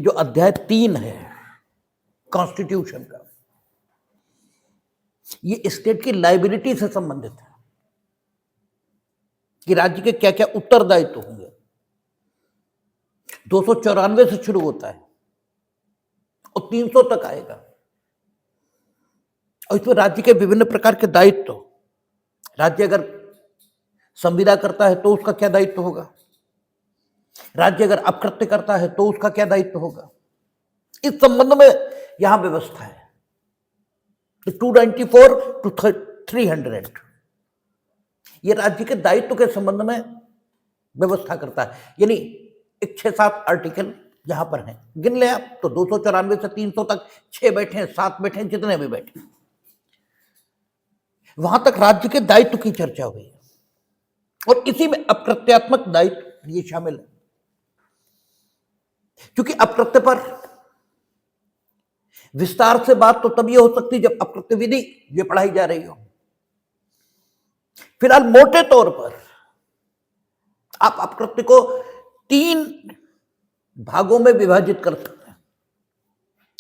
जो अध्याय 3 है कॉन्स्टिट्यूशन का, ये स्टेट की लायबिलिटी से संबंधित है कि राज्य के क्या क्या उत्तरदायित्व होंगे। 294 से शुरू होता है और 300 तक आएगा, और इसमें राज्य के विभिन्न प्रकार के दायित्व, राज्य अगर संविदा करता है तो उसका क्या दायित्व होगा, राज्य अगर अकृत्य करता है तो उसका क्या दायित्व होगा, इस संबंध में यहां व्यवस्था है। 294 to 300 ये राज्य के दायित्व के संबंध में व्यवस्था करता है। यानी एक 6-7 आर्टिकल यहां पर हैं, गिन ले आप तो 294 से 300 तक 6 बैठे, 7 बैठे, जितने भी बैठे, वहां तक राज्य के दायित्व की चर्चा हुई और इसी में अप्रत्यात्मक दायित्व ये शामिल है। क्योंकि अप्रत्य पर विस्तार से बात तो तभी हो सकती जब अप्रत्य विधि ये पढ़ाई जा रही हो। फिलहाल मोटे तौर पर आप अप्रत्य को 3 भागों में विभाजित कर सकते हैं,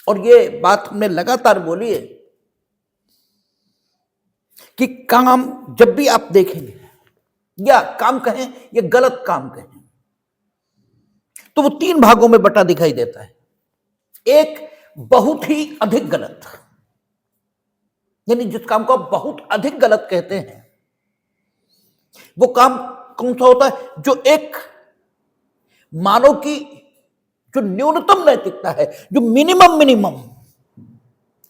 और ये बात हमने लगातार बोली है कि काम जब भी आप देखेंगे या काम कहें या गलत काम कहें तो वो 3 भागों में बटा दिखाई देता है। एक बहुत ही अधिक गलत, यानी जिस काम को आप बहुत अधिक गलत कहते हैं वो काम कौन सा होता है, जो एक मानव की जो न्यूनतम नैतिकता है, जो मिनिमम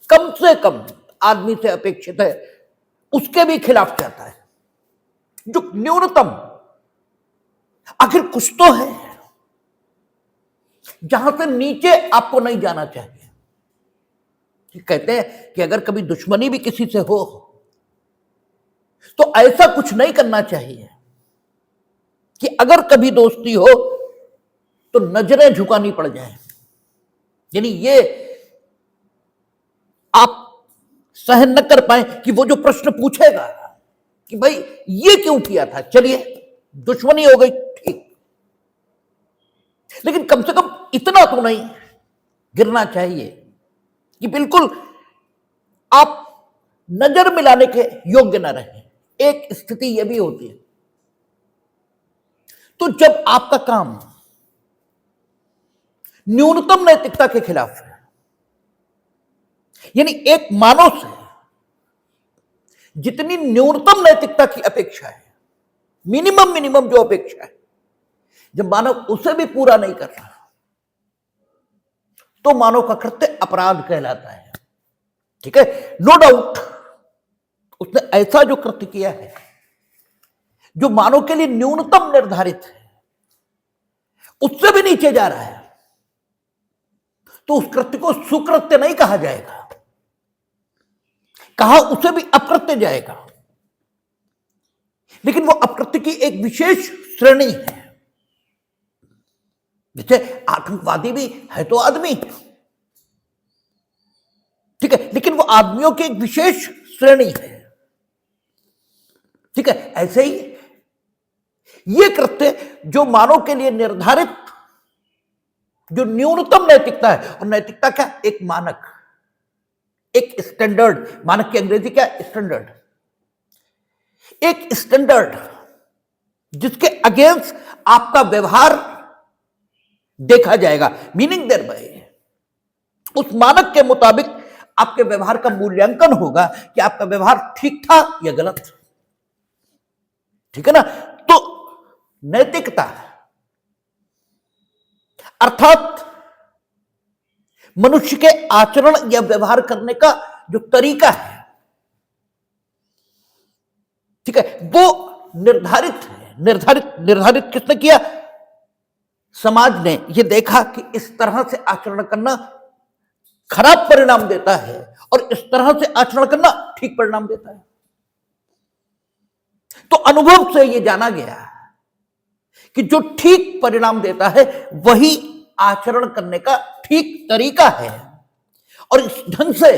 कम से कम आदमी से अपेक्षित है, उसके भी खिलाफ जाता है। जो न्यूनतम, आखिर कुछ तो है जहां से नीचे आपको नहीं जाना चाहिए। कहते हैं कि अगर कभी दुश्मनी भी किसी से हो तो ऐसा कुछ नहीं करना चाहिए कि अगर कभी दोस्ती हो तो नजरें झुकानी पड़ जाए। यानी ये आप सहन न कर पाए कि वो जो प्रश्न पूछेगा कि भाई ये क्यों किया था, चलिए दुश्मनी हो गई ठीक, लेकिन कम से कम इतना तो नहीं गिरना चाहिए कि बिल्कुल आप नजर मिलाने के योग्य न रहे। एक स्थिति यह भी होती है, तो जब आपका काम न्यूनतम नैतिकता के खिलाफ है, यानी एक मानव से जितनी न्यूनतम नैतिकता की अपेक्षा है, मिनिमम जो अपेक्षा है, जब मानव उसे भी पूरा नहीं कर रहा तो मानव का कृत्य अपराध कहलाता है। ठीक है, नो डाउट उसने ऐसा जो कृत्य किया है जो मानव के लिए न्यूनतम निर्धारित है, उससे भी नीचे जा रहा है, तो उस कृत्य को सुकृत्य नहीं कहा जाएगा, कहा उसे भी अकृत्य जाएगा। लेकिन वो अकृत्य की एक विशेष श्रेणी है। जैसे आतंकवादी भी है तो आदमी, ठीक है, लेकिन वो आदमियों की एक विशेष श्रेणी है। ठीक है, ऐसे ही ये कृत्य जो मानव के लिए निर्धारित जो न्यूनतम नैतिकता है, और नैतिकता क्या, एक मानक, एक स्टैंडर्ड, मानक की अंग्रेजी क्या, स्टैंडर्ड, एक स्टैंडर्ड जिसके अगेंस्ट आपका व्यवहार देखा जाएगा, मीनिंग देयर बाय उस मानक के मुताबिक आपके व्यवहार का मूल्यांकन होगा कि आपका व्यवहार ठीक था या गलत। ठीक है ना, तो नैतिकता अर्थात मनुष्य के आचरण या व्यवहार करने का जो तरीका है, ठीक है, वो निर्धारित है। निर्धारित किसने किया, समाज ने ये देखा कि इस तरह से आचरण करना खराब परिणाम देता है और इस तरह से आचरण करना ठीक परिणाम देता है। तो अनुभव से ये जाना गया कि जो ठीक परिणाम देता है वही आचरण करने का ठीक तरीका है, और इस ढंग से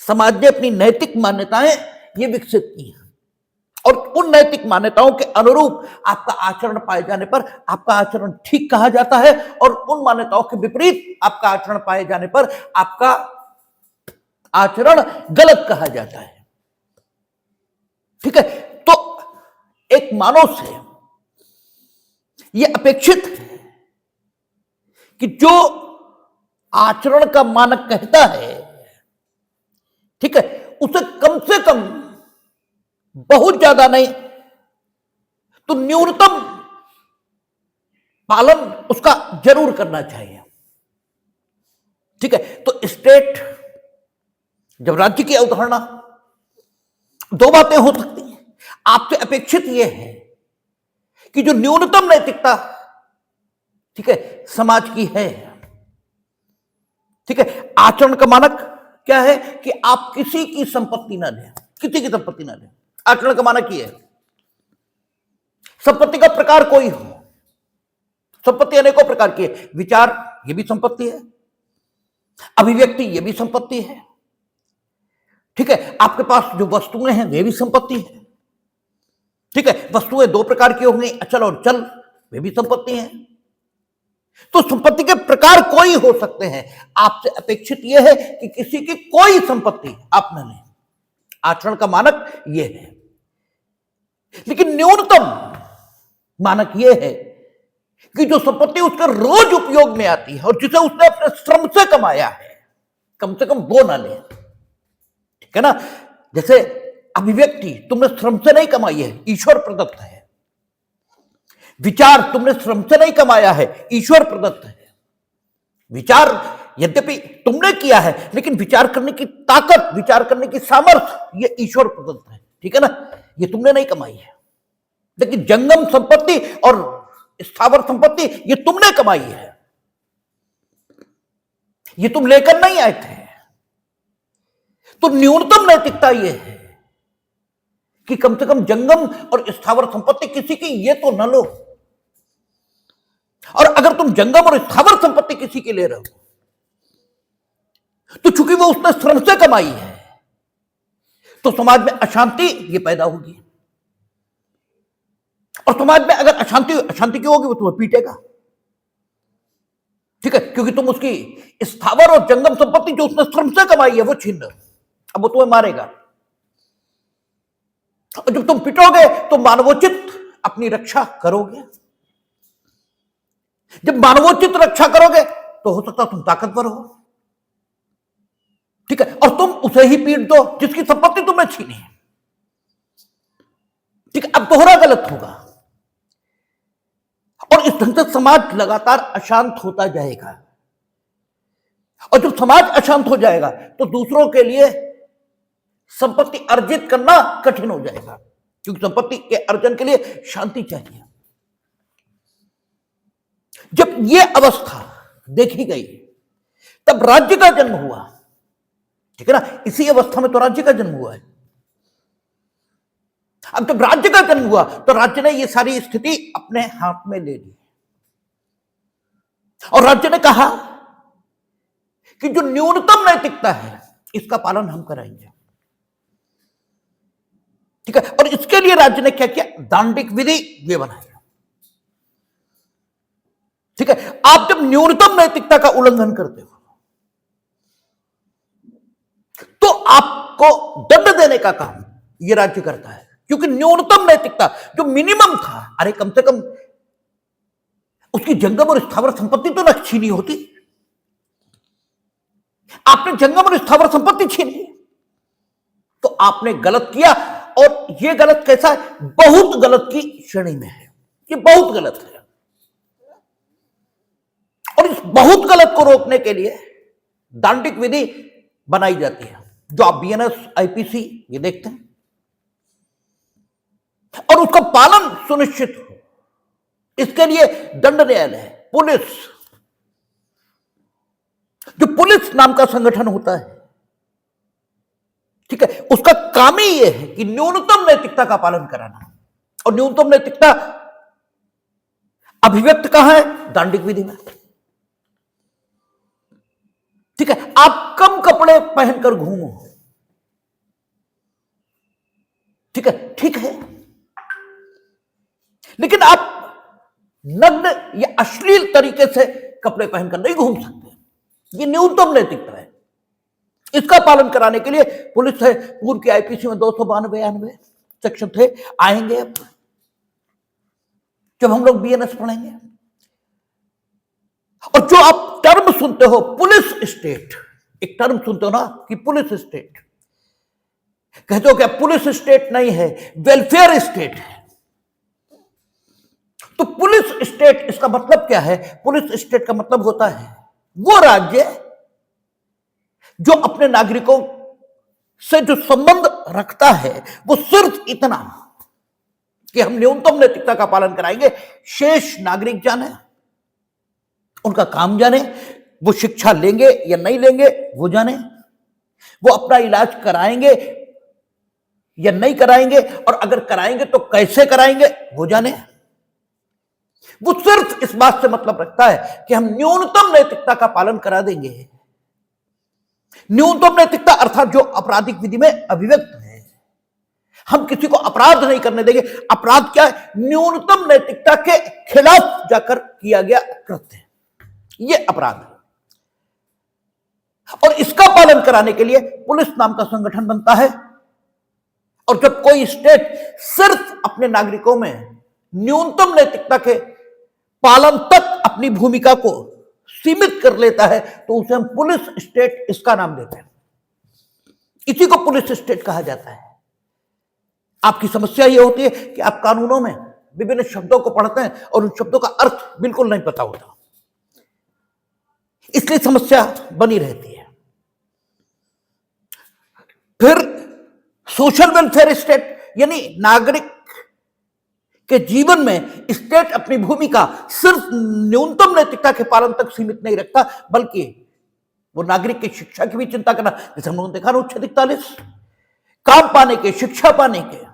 समाज ने अपनी नैतिक मान्यताएं ये विकसित की हैं, और उन नैतिक मान्यताओं के अनुरूप आपका आचरण पाए जाने पर आपका आचरण ठीक कहा जाता है, और उन मान्यताओं के विपरीत आपका आचरण पाए जाने पर आपका आचरण गलत कहा जाता है। ठीक है, तो एक मानव से यह अपेक्षित है कि जो आचरण का मानक कहता है, ठीक है, उसे कम से कम, बहुत ज्यादा नहीं तो न्यूनतम पालन उसका जरूर करना चाहिए। ठीक है, तो स्टेट, जब राज्य की अवधारणा, दो बातें हो सकती हैं। आपसे अपेक्षित यह है कि जो न्यूनतम नैतिकता, ठीक है, समाज की है, ठीक है, आचरण का मानक क्या है कि आप किसी की संपत्ति ना लें, किसी की संपत्ति ना लें। आचरण का मानक ये है। संपत्ति का प्रकार कोई हो, संपत्ति अनेकों प्रकार की है। विचार, ये भी संपत्ति है। अभिव्यक्ति, ये भी संपत्ति है। ठीक है, आपके पास जो वस्तुएं हैं वे भी संपत्ति है। ठीक है, वस्तुएं दो प्रकार की होंगी, अचल और चल, वे भी संपत्ति हैं। तो संपत्ति के प्रकार कोई हो सकते हैं। आपसे अपेक्षित यह है कि किसी की कोई संपत्ति आप न लें। आचरण का मानक यह है। लेकिन न्यूनतम मानक यह है कि जो संपत्ति उसके रोज उपयोग में आती है और जिसे उसने अपने श्रम से कमाया है, कम से कम वो ना ले। ठीक है ना? जैसे अभिव्यक्ति तुमने श्रम से नहीं कमाई है, ईश्वर प्रदत्त है। विचार तुमने श्रम से नहीं कमाया है, ईश्वर प्रदत्त है। विचार यद्यपि तुमने किया है, लेकिन विचार करने की ताकत, विचार करने की सामर्थ्य, ये ईश्वर प्रदत्त है। ठीक है ना? ये तुमने नहीं कमाई है। लेकिन जंगम संपत्ति और स्थावर संपत्ति ये तुमने कमाई है, ये तुम लेकर नहीं आए थे। तो न्यूनतम नैतिकता ये है कि कम से कम जंगम और स्थावर संपत्ति किसी की ये तो न लो। और अगर तुम जंगम और स्थावर संपत्ति किसी की ले रहे हो तो चूंकि वो उसने श्रम से कमाई है, तो समाज में अशांति ये पैदा होगी। और समाज में अगर अशांति क्यों होगी? वो तुम्हें पीटेगा। ठीक है, क्योंकि तुम उसकी स्थावर और जंगम संपत्ति जो उसने श्रम से कमाई है वो छीन रहे हो। अब वो तुम्हें मारेगा। और जब तुम पिटोगे तो मानवोचित अपनी रक्षा करोगे। जब मानवोचित रक्षा करोगे तो हो सकता है तुम ताकतवर हो। ठीक है, और तुम उसे ही पीट दो जिसकी संपत्ति तुमने छीनी है। ठीक है, अब दोहरा गलत होगा। और इस ढंग से समाज लगातार अशांत होता जाएगा। और जब समाज अशांत हो जाएगा तो दूसरों के लिए संपत्ति अर्जित करना कठिन हो जाएगा, क्योंकि संपत्ति के अर्जन के लिए शांति चाहिए। जब यह अवस्था देखी गई तब राज्य का जन्म हुआ। ठीक है ना? इसी अवस्था में तो राज्य का जन्म हुआ है। अब जब राज्य का जन्म हुआ तो राज्य ने यह सारी स्थिति अपने हाथ में ले ली और राज्य ने कहा कि जो न्यूनतम नैतिकता है इसका पालन हम कराएंगे। ठीक है, और इसके लिए राज्य ने क्या किया? दांडिक विधि ये बनाई। ठीक है, आप जब न्यूनतम नैतिकता का उल्लंघन करते हो तो आपको दंड देने का काम यह राज्य करता है, क्योंकि न्यूनतम नैतिकता जो मिनिमम था, अरे कम से कम उसकी जंगम और स्थावर संपत्ति तो न छीनी होती। आपने जंगम और स्थावर संपत्ति छीन ली तो आपने गलत किया। और यह गलत कैसा है? बहुत गलत की श्रेणी में है। ये बहुत गलत है। और इस बहुत गलत को रोकने के लिए दांडिक विधि बनाई जाती है, जो आप बीएनएस आईपीसी ये देखते हैं, और उसका पालन सुनिश्चित हो। इसके लिए दंड न्यायालय है, पुलिस, जो पुलिस नाम का संगठन होता है, ठीक है, उसका काम ही यह है कि न्यूनतम नैतिकता का पालन कराना। और न्यूनतम नैतिकता अभिव्यक्त कहां है? दांडिक विधि में। ठीक है, आप कम कपड़े पहनकर घूमो, ठीक है, ठीक है, लेकिन आप नग्न या अश्लील तरीके से कपड़े पहनकर नहीं घूम सकते। ये न्यूनतम नैतिकता है। इसका पालन कराने के लिए पुलिस है, पूर्व की आईपीसी में 292 सेक्शन थे, आएंगे अब जब हम लोग बीएनएस पढ़ेंगे। और जो आप टर्म सुनते हो पुलिस स्टेट, एक टर्म सुनते हो ना कि पुलिस स्टेट, कहते हो क्या पुलिस स्टेट नहीं है, वेलफेयर स्टेट है। तो पुलिस स्टेट इसका मतलब क्या है? पुलिस स्टेट का मतलब होता है वो राज्य जो अपने नागरिकों से जो संबंध रखता है वो सिर्फ इतना कि हम न्यूनतम नैतिकता का पालन कराएंगे, शेष नागरिक जाने, उनका काम जाने, वो शिक्षा लेंगे या नहीं लेंगे वो जाने, वो अपना इलाज कराएंगे या नहीं कराएंगे, और अगर कराएंगे तो कैसे कराएंगे वो जाने। वो सिर्फ इस बात से मतलब रखता है कि हम न्यूनतम नैतिकता का पालन करा देंगे। न्यूनतम नैतिकता अर्थात जो आपराधिक विधि में अभिव्यक्त है, हम किसी को अपराध नहीं करने देंगे। अपराध क्या है? न्यूनतम नैतिकता के खिलाफ जाकर किया गया कृत्य, यह अपराध है। और इसका पालन कराने के लिए पुलिस नाम का संगठन बनता है। और जब कोई स्टेट सिर्फ अपने नागरिकों में न्यूनतम नैतिकता के पालन तक अपनी भूमिका को सीमित कर लेता है तो उसे हम पुलिस स्टेट इसका नाम देते हैं। इसी को पुलिस स्टेट कहा जाता है। आपकी समस्या यह होती है कि आप कानूनों में विभिन्न शब्दों को पढ़ते हैं और उन शब्दों का अर्थ बिल्कुल नहीं पता होता, इसलिए समस्या बनी रहती है। फिर सोशल वेलफेयर स्टेट, यानी नागरिक के जीवन में स्टेट अपनी भूमिका सिर्फ न्यूनतम नैतिकता के पालन तक सीमित नहीं रखता, बल्कि वो नागरिक की शिक्षा की भी चिंता करना, जैसे हम लोगों ने देखा अनुच्छेद 41, काम पाने के, शिक्षा पाने के,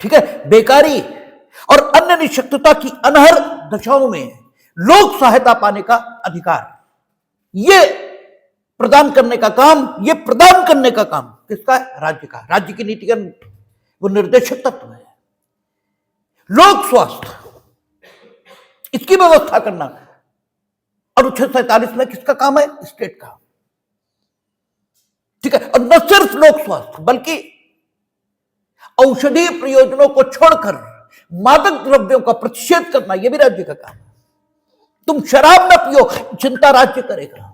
ठीक है, बेकारी और अन्य निःशक्तता की अनहर दशाओं में लोक सहायता पाने का अधिकार, ये प्रदान करने का काम, ये प्रदान करने का काम किसका है? राज्य का। राज्य की नीति का वो निर्देशक तत्व है। लोक स्वास्थ्य, इसकी व्यवस्था करना अनुच्छेद 47 में किसका काम है? स्टेट का, ठीक है। और न सिर्फ लोक स्वास्थ्य बल्कि औषधीय प्रयोजनों को छोड़कर मादक द्रव्यों का प्रतिषेध करना, यह भी राज्य का काम है। तुम शराब न पियो, चिंता राज्य करेगा।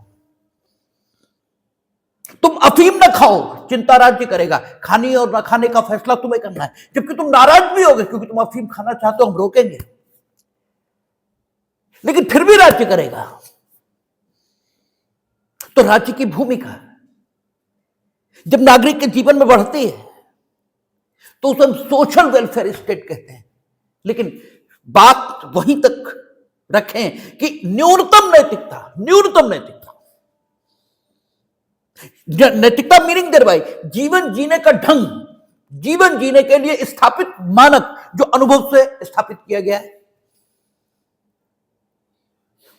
तुम अफीम न खाओ, चिंता राज्य करेगा। खाने और न खाने का फैसला तुम्हें करना है, जबकि तुम नाराज भी होगे क्योंकि तुम अफीम खाना चाहते हो, हम रोकेंगे, लेकिन फिर भी राज्य करेगा। तो राज्य की भूमिका जब नागरिक के जीवन में बढ़ती है तो उसे हम सोशल वेलफेयर स्टेट कहते हैं। लेकिन बात वहीं तक रखें कि न्यूनतम नैतिकता, न्यूनतम नैतिकता, नैतिकता मीनिंग देयर बाय जीवन जीने का ढंग, जीवन जीने के लिए स्थापित मानक जो अनुभव से स्थापित किया गया है,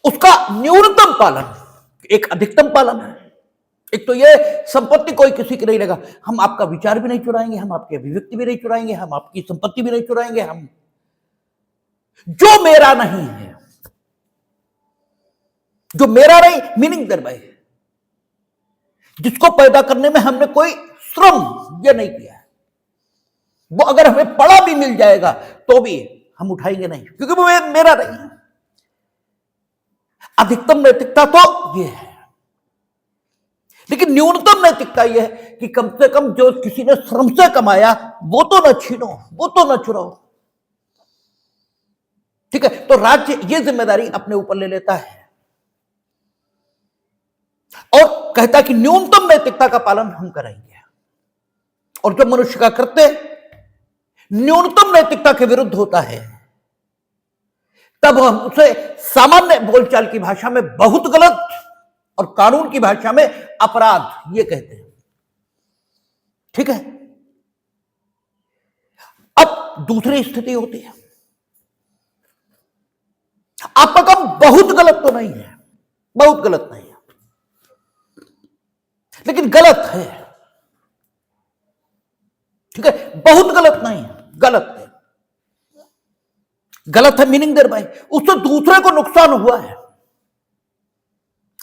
उसका न्यूनतम पालन, एक अधिकतम पालन है। एक तो ये संपत्ति कोई किसी की नहीं लेगा, हम आपका विचार भी नहीं चुराएंगे, हम आपकी अभिव्यक्ति भी नहीं चुराएंगे, हम आपकी संपत्ति भी नहीं चुराएंगे। हम जो मेरा नहीं है, जो मेरा नहीं मीनिंग देयर बाय, जिसको पैदा करने में हमने कोई श्रम ये नहीं किया है, वो अगर हमें पड़ा भी मिल जाएगा तो भी हम उठाएंगे नहीं, क्योंकि वो मेरा नहीं है। अधिकतम नैतिकता तो ये है। लेकिन न्यूनतम नैतिकता यह है कि कम से कम जो किसी ने श्रम से कमाया वो तो न छीनो, वो तो न चुराओ, ठीक है। तो राज्य ये जिम्मेदारी अपने ऊपर ले लेता है और कहता है कि न्यूनतम नैतिकता का पालन हम करेंगे। और जब मनुष्य का कृत्य न्यूनतम नैतिकता के विरुद्ध होता है तब हम उसे सामान्य बोलचाल की भाषा में बहुत गलत और कानून की भाषा में अपराध ये कहते हैं, ठीक है। अब दूसरी स्थिति होती है, आपका काम बहुत गलत तो नहीं है, बहुत गलत नहीं है, लेकिन गलत है, ठीक है, बहुत गलत नहीं है, गलत है। गलत है मीनिंग देर भाई, उससे दूसरे को नुकसान हुआ है,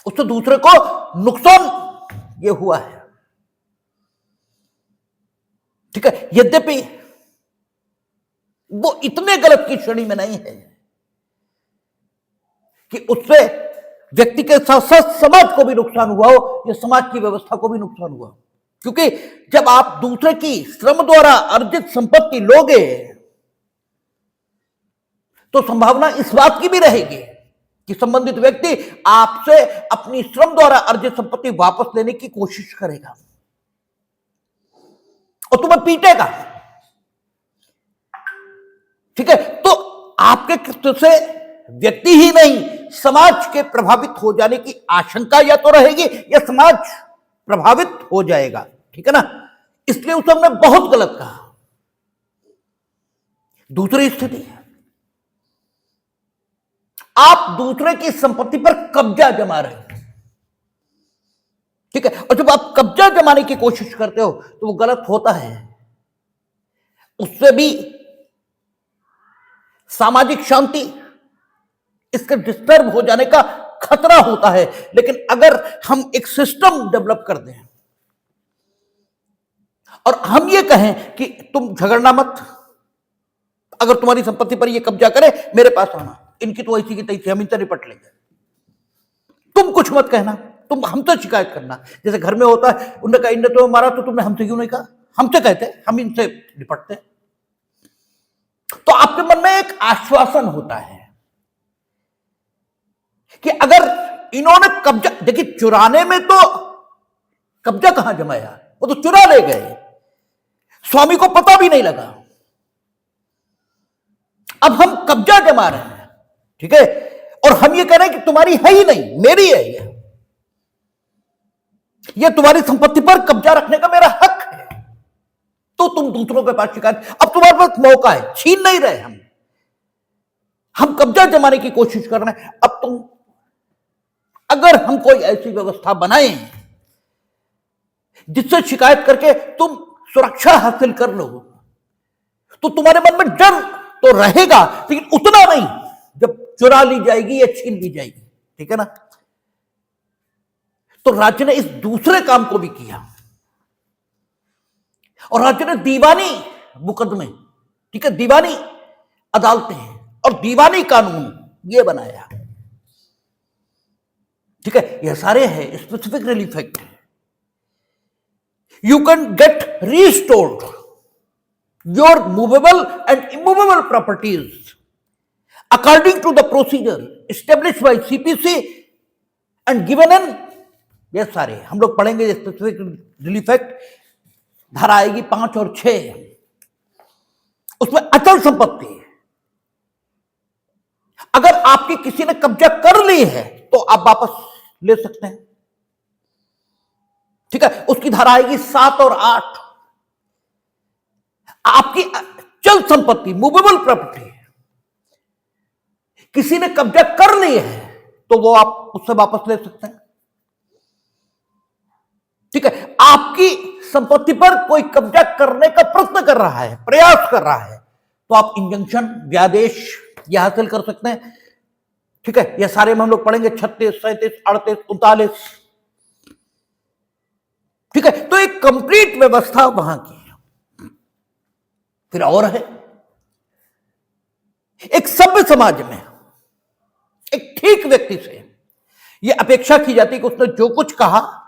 उससे दूसरे को नुकसान ये हुआ है। ठीक है, यद्यपि वो इतने गलत की श्रेणी में नहीं है कि उससे व्यक्ति के साथ साथ समाज को भी नुकसान हुआ हो या समाज की व्यवस्था को भी नुकसान हुआ हो। क्योंकि जब आप दूसरे की श्रम द्वारा अर्जित संपत्ति लोगे तो संभावना इस बात की भी रहेगी कि संबंधित व्यक्ति आपसे अपनी श्रम द्वारा अर्जित संपत्ति वापस लेने की कोशिश करेगा और तुम्हें पीटेगा। ठीक है, तो आपके कृत्य से व्यक्ति ही नहीं समाज के प्रभावित हो जाने की आशंका या तो रहेगी या समाज प्रभावित हो जाएगा। ठीक है ना, इसलिए उस हमने बहुत गलत कहा। दूसरी स्थिति है, आप दूसरे की संपत्ति पर कब्जा जमा रहे हैं। ठीक है, और जब आप कब्जा जमाने की कोशिश करते हो तो वो गलत होता है, उससे भी सामाजिक शांति इसके डिस्टर्ब हो जाने का खतरा होता है। लेकिन अगर हम एक सिस्टम डेवलप कर दें और हम ये कहें कि तुम झगड़ना मत, अगर तुम्हारी संपत्ति पर ये कब्जा करे मेरे पास आना, इनकी तो ऐसी की तैसी, हम इनसे निपट लेंगे, तुम कुछ मत कहना, तुम हमसे शिकायत करना। जैसे घर में होता है, उन्होंने कहा इनने तो मारा तो तुमने हमसे क्यों नहीं कहा, हमसे कहते, हम इनसे निपटते। तो आपके मन में एक आश्वासन होता है कि अगर इन्होंने कब्जा, देखिए चुराने में तो कब्जा कहां जमाया, वो तो चुरा ले गए, स्वामी को पता भी नहीं लगा। अब हम कब्जा जमा रहे हैं, ठीक है, और हम ये कह रहे हैं कि तुम्हारी है ही नहीं, मेरी है ये तुम्हारी संपत्ति पर कब्जा रखने का मेरा हक है। तो तुम दूसरों के पास शिकायत, अब तुम्हारे पास मौका है, छीन नहीं रहे हम कब्जा जमाने की कोशिश कर रहे हैं। अब तुम, अगर हम कोई ऐसी व्यवस्था बनाए जिससे शिकायत करके तुम सुरक्षा हासिल कर लो, तो तुम्हारे मन में डर तो रहेगा, लेकिन उतना नहीं जब चुरा ली जाएगी या छीन ली जाएगी। ठीक है ना, तो राज्य ने इस दूसरे काम को भी किया और राज्य ने दीवानी मुकदमे, ठीक है, दीवानी अदालतें और दीवानी कानून ये बनाया। ठीक है, ये सारे हैं specific relief act. You can get restored your movable and immovable properties according to the procedure established by CPC and given in, ये सारे हम लोग पढ़ेंगे। स्पेसिफिक रिलीफ एक्ट धारा आएगी 5 और 6, उसमें अचल संपत्ति अगर आपकी किसी ने कब्जा कर ली है तो आप वापस ले सकते हैं। ठीक है, उसकी धारा आएगी 7 और 8। आपकी चल संपत्ति मूवेबल प्रॉपर्टी किसी ने कब्जा कर ली है तो वो आप उससे वापस ले सकते हैं। ठीक है, आपकी संपत्ति पर कोई कब्जा करने का प्रयत्न कर रहा है, प्रयास कर रहा है, तो आप इंजंक्शन, व्यादेश यह हासिल कर सकते हैं। ठीक है, ये सारे में हम लोग पढ़ेंगे 36, 37, 38, 39। ठीक है, तो एक कंप्लीट व्यवस्था वहां की है। फिर और है, एक सभ्य समाज में एक ठीक व्यक्ति से यह अपेक्षा की जाती है कि उसने जो कुछ कहा,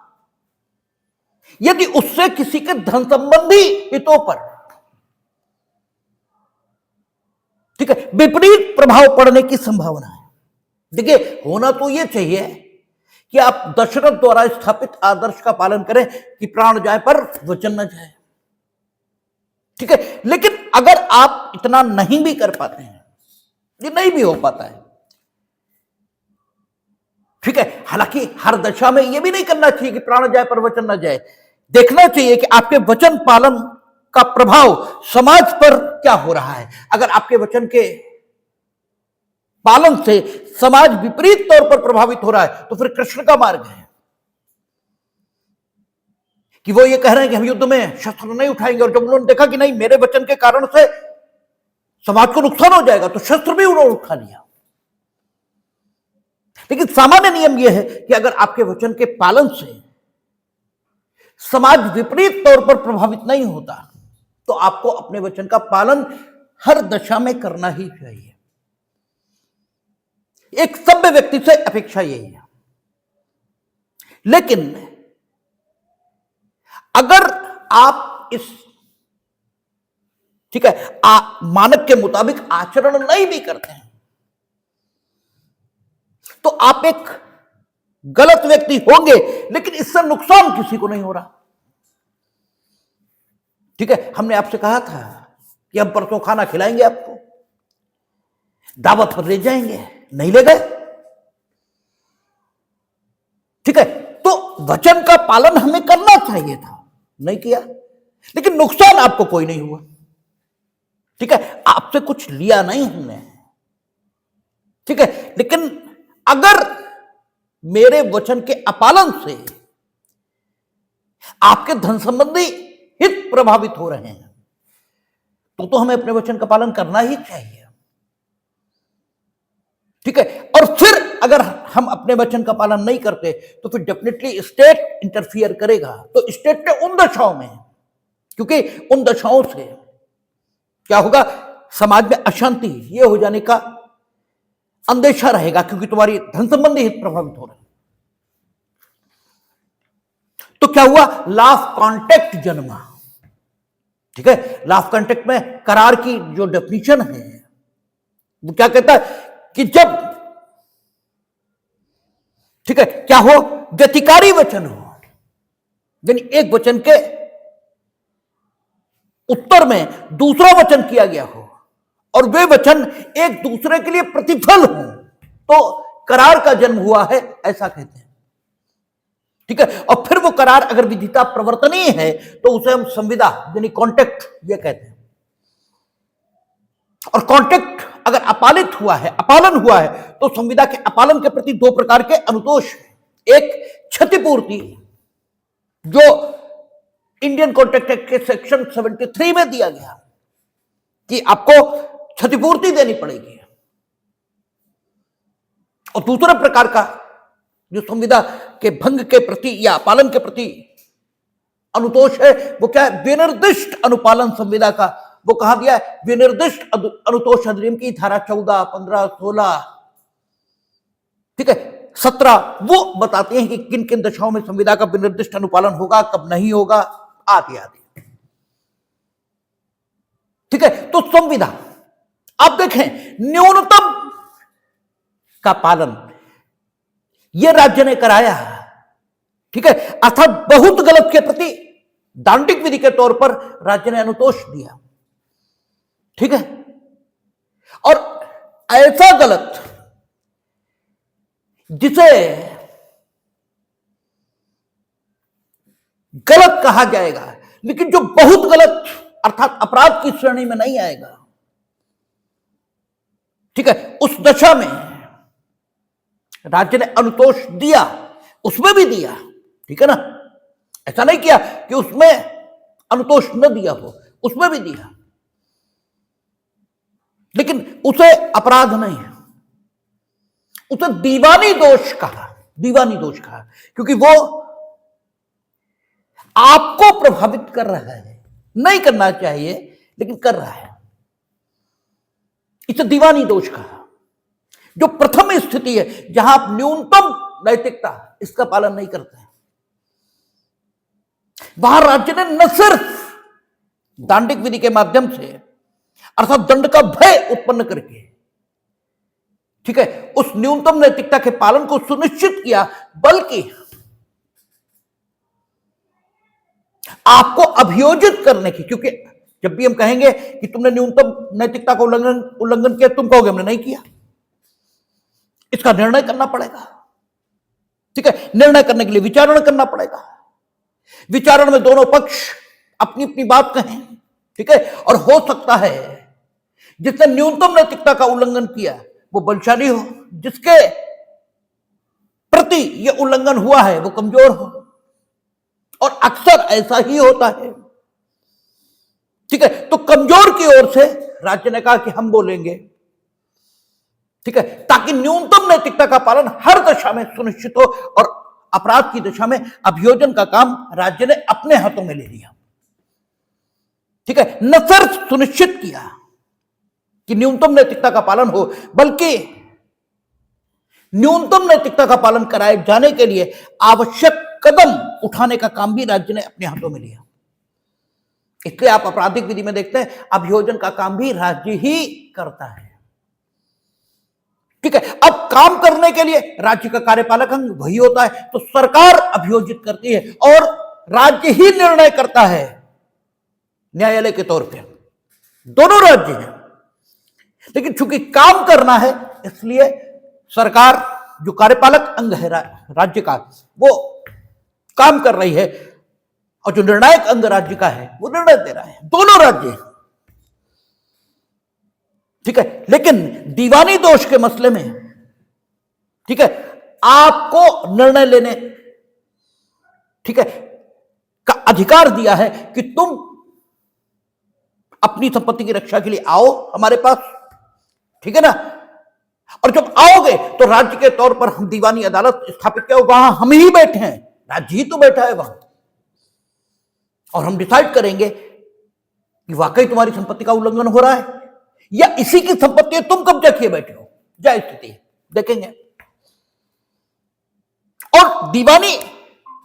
यदि उससे किसी के धन संबंधी हितों पर, ठीक है, विपरीत प्रभाव पड़ने की संभावना है। देखिए, होना तो यह चाहिए कि आप दशरथ द्वारा स्थापित आदर्श का पालन करें कि प्राण जाए पर वचन न जाए। ठीक है, लेकिन अगर आप इतना नहीं भी कर पाते हैं, ये नहीं भी हो पाता है, ठीक है, हालांकि हर दशा में यह भी नहीं करना चाहिए कि प्राण जाए पर वचन न जाए। देखना चाहिए कि आपके वचन पालन का प्रभाव समाज पर क्या हो रहा है। अगर आपके वचन के पालन से समाज विपरीत तौर पर प्रभावित हो रहा है तो फिर कृष्ण का मार्ग है कि वो ये कह रहे हैं कि हम युद्ध में शस्त्र नहीं उठाएंगे, और जब उन्होंने देखा कि नहीं, मेरे वचन के कारण से समाज को नुकसान हो जाएगा, तो शस्त्र भी उन्होंने उठा लिया। लेकिन सामान्य नियम यह है कि अगर आपके वचन के पालन से समाज विपरीत तौर पर प्रभावित नहीं होता, तो आपको अपने वचन का पालन हर दशा में करना ही चाहिए। एक सभ्य व्यक्ति से अपेक्षा यही है। लेकिन अगर आप इस ठीक है मानक के मुताबिक आचरण नहीं भी करते हैं, तो आप एक गलत व्यक्ति होंगे, लेकिन इससे नुकसान किसी को नहीं हो रहा। ठीक है, हमने आपसे कहा था कि हम परसों खाना खिलाएंगे आपको, दावत पर ले जाएंगे, नहीं ले गए। ठीक है, तो वचन का पालन हमें करना चाहिए था, नहीं किया, लेकिन नुकसान आपको कोई नहीं हुआ। ठीक है, आपसे कुछ लिया नहीं हमने। ठीक है, लेकिन अगर मेरे वचन के अपालन से आपके धन संबंधी हित प्रभावित हो रहे हैं, तो हमें अपने वचन का पालन करना ही चाहिए। ठीक है, और फिर अगर हम अपने वचन का पालन नहीं करते, तो फिर डेफिनेटली स्टेट इंटरफियर करेगा। तो स्टेट के उन दशाओं में, क्योंकि उन दशाओं से क्या होगा, समाज में अशांति ये हो जाने का अंदेशा रहेगा, क्योंकि तुम्हारी धन संबंधी हित प्रभावित हो रहे हैं। तो क्या हुआ, लॉ ऑफ कॉन्टेक्ट जन्मा। ठीक है, लॉ ऑफ कॉन्टेक्ट में करार की जो डेफिनेशन है वो क्या कहता है कि जब ठीक है क्या हो, व्यतिकारी वचन हो, यानी एक वचन के उत्तर में दूसरा वचन किया गया हो और वे वचन एक दूसरे के लिए प्रतिफल हो, तो करार का जन्म हुआ है, ऐसा कहते हैं। ठीक है, और फिर वो करार अगर विधिता प्रवर्तनीय है तो उसे हम संविदा यानी कॉन्टेक्ट ये कहते हैं। और कॉन्टेक्ट अगर अपालन हुआ है तो संविदा के अपालन के प्रति दो प्रकार के अनुतोष हैं। एक क्षतिपूर्ति, जो इंडियन कॉन्ट्रैक्ट एक्ट के सेक्शन 73 में दिया गया कि आपको क्षतिपूर्ति देनी पड़ेगी, और दूसरे प्रकार का जो संविदा के भंग के प्रति या पालन के प्रति अनुतोष है, वो क्या है, विनिर्दिष्ट अनुपालन संविदा का। वो कहां दिया है, विनिर्दिष्ट अनुतोष अधिनियम की धारा 14, 15, 16, ठीक है 17, वो बताते हैं कि किन किन दशाओं में संविदा का विनिर्दिष्ट अनुपालन होगा, कब नहीं होगा, आदि आदि। ठीक है, तो संविदा आप देखें, न्यूनतम का पालन यह राज्य ने कराया। ठीक है, अर्थात बहुत गलत के प्रति दांडिक विधि के तौर पर राज्य ने अनुतोष दिया। ठीक है, और ऐसा गलत जिसे गलत कहा जाएगा, लेकिन जो बहुत गलत अर्थात अपराध की श्रेणी में नहीं आएगा। ठीक है, उस दशा में राज्य ने अनुतोष दिया, उसमें भी दिया। ठीक है ना, ऐसा नहीं किया कि उसमें अनुतोष न दिया हो, उसमें भी दिया, लेकिन उसे अपराध नहीं है, उसे दीवानी दोष कहा। दीवानी दोष कहा क्योंकि वो आपको प्रभावित कर रहा है, नहीं करना चाहिए लेकिन कर रहा है, इसे दीवानी दोष कहा। जो प्रथम स्थिति है जहां आप न्यूनतम नैतिकता इसका पालन नहीं करते हैं, वहां राज्य ने न सिर्फ दांडिक विधि के माध्यम से अर्थात दंड का भय उत्पन्न करके, ठीक है, उस न्यूनतम नैतिकता के पालन को सुनिश्चित किया, बल्कि आपको अभियोजित करने की, क्योंकि जब भी हम कहेंगे कि तुमने न्यूनतम नैतिकता का उल्लंघन किया, तुम कहोगे हमने नहीं किया, इसका निर्णय करना पड़ेगा। ठीक है, निर्णय करने के लिए विचारण करना पड़ेगा। विचारण में दोनों पक्ष अपनी अपनी बात कहें। ठीक है, और हो सकता है जिसने न्यूनतम नैतिकता का उल्लंघन किया वो बलशाली हो, जिसके प्रति यह उल्लंघन हुआ है वो कमजोर हो, और अक्सर ऐसा ही होता है। ठीक है, तो कमजोर की ओर से राज्य ने कहा कि हम बोलेंगे, ठीक है, ताकि न्यूनतम नैतिकता का पालन हर दशा में सुनिश्चित हो और अपराध की दिशा में अभियोजन का काम राज्य ने अपने हाथों में ले लिया। ठीक है, न सिर्फ सुनिश्चित किया कि न्यूनतम नैतिकता का पालन हो, बल्कि न्यूनतम नैतिकता का पालन कराए जाने के लिए आवश्यक कदम उठाने का काम भी राज्य ने अपने हाथों में लिया। इसलिए आप आपराधिक विधि में देखते हैं अभियोजन का काम भी राज्य ही करता है। ठीक है, अब काम करने के लिए राज्य का कार्यपालक अंग वही होता है, तो सरकार अभियोजित करती है और राज्य ही निर्णय करता है न्यायालय के तौर पे। दोनों राज्य हैं, लेकिन चूंकि काम करना है इसलिए सरकार जो कार्यपालक अंग है राज्य का वो काम कर रही है और जो निर्णायक अंग राज्य का है वो निर्णय दे रहा है। दोनों राज्य हैं, ठीक है। लेकिन दीवानी दोष के मसले में, ठीक है, आपको निर्णय लेने, ठीक है, का अधिकार दिया है कि तुम अपनी संपत्ति की रक्षा के लिए आओ हमारे पास, ठीक है ना। और जब आओगे तो राज्य के तौर पर हम दीवानी अदालत स्थापित किया, वहां हम ही बैठे हैं, राज्य ही तो बैठा है वहां, और हम डिसाइड करेंगे कि वाकई तुम्हारी संपत्ति का उल्लंघन हो रहा है या इसी की संपत्ति है, तुम कब्जा किए बैठे हो, क्या स्थिति है देखेंगे। और दीवानी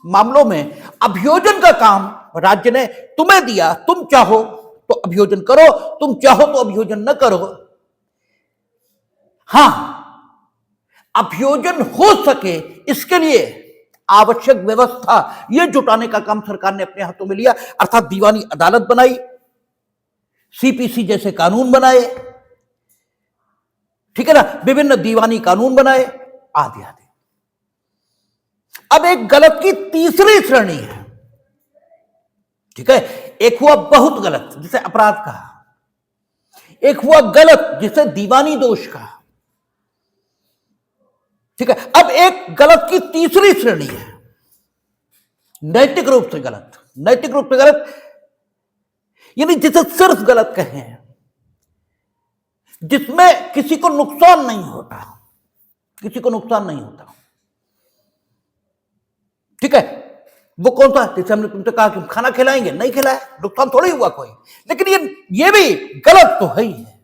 मामलों में अभियोजन का काम राज्य ने तुम्हें दिया, तुम चाहो तो अभियोजन करो, तुम चाहो तो अभियोजन न करो। हां, अभियोजन हो सके इसके लिए आवश्यक व्यवस्था यह जुटाने का काम सरकार ने अपने हाथों में लिया, अर्थात दीवानी अदालत बनाई, सीपीसी जैसे कानून बनाए, ठीक है ना, विभिन्न दीवानी कानून बनाए, आदि आदि। अब एक गलत की तीसरी श्रेणी है, ठीक है। एक हुआ बहुत गलत जिसे अपराध कहा, एक हुआ गलत जिसे दीवानी दोष कहा, ठीक है। अब एक गलत की तीसरी श्रेणी है, नैतिक रूप से गलत। नैतिक रूप से गलत यानी जिसे सिर्फ गलत कहें, जिसमें किसी को नुकसान नहीं होता, किसी को नुकसान नहीं होता, ठीक है। वो कौन सा, जैसे हमने तुमसे कहा कि हम खाना खिलाएंगे, नहीं खिलाया, नुकसान थोड़ी हुआ कोई, लेकिन ये भी गलत तो है ही है,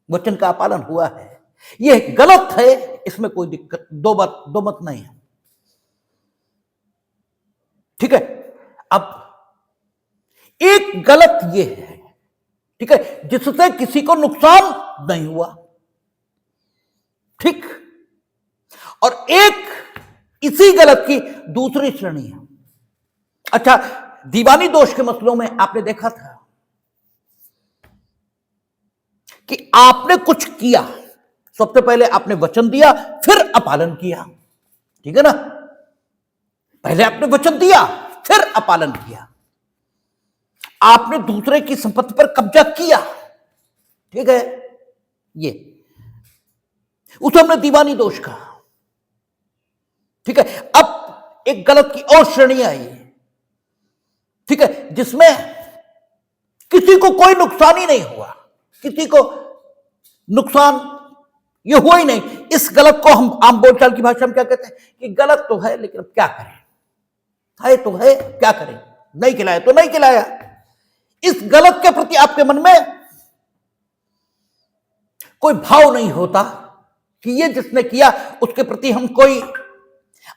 वचन का पालन हुआ है, ये गलत है, इसमें कोई दिक्कत, दो मत नहीं है, ठीक है। अब एक गलत ये है, ठीक है, जिससे किसी को नुकसान नहीं हुआ, ठीक। और एक इसी गलत की दूसरी श्रेणी है। अच्छा, दीवानी दोष के मसलों में आपने देखा था कि आपने कुछ किया, सबसे पहले आपने वचन दिया, फिर अपालन किया, ठीक है ना। पहले आपने वचन दिया, फिर अपालन किया, आपने दूसरे की संपत्ति पर कब्जा किया, ठीक है, ये उसे हमने दीवानी दोष कहा, ठीक है। अब एक गलत की और श्रेणी आई, ठीक है, जिसमें किसी को कोई नुकसान ही नहीं हुआ, किसी को नुकसान ये हुआ ही नहीं। इस गलत को हम आम बोलचाल की भाषा में क्या कहते हैं कि गलत तो है लेकिन क्या करें, है तो है, क्या करें, नहीं खिलाया तो नहीं खिलाया। इस गलत के प्रति आपके मन में कोई भाव नहीं होता कि ये जिसने किया उसके प्रति हम कोई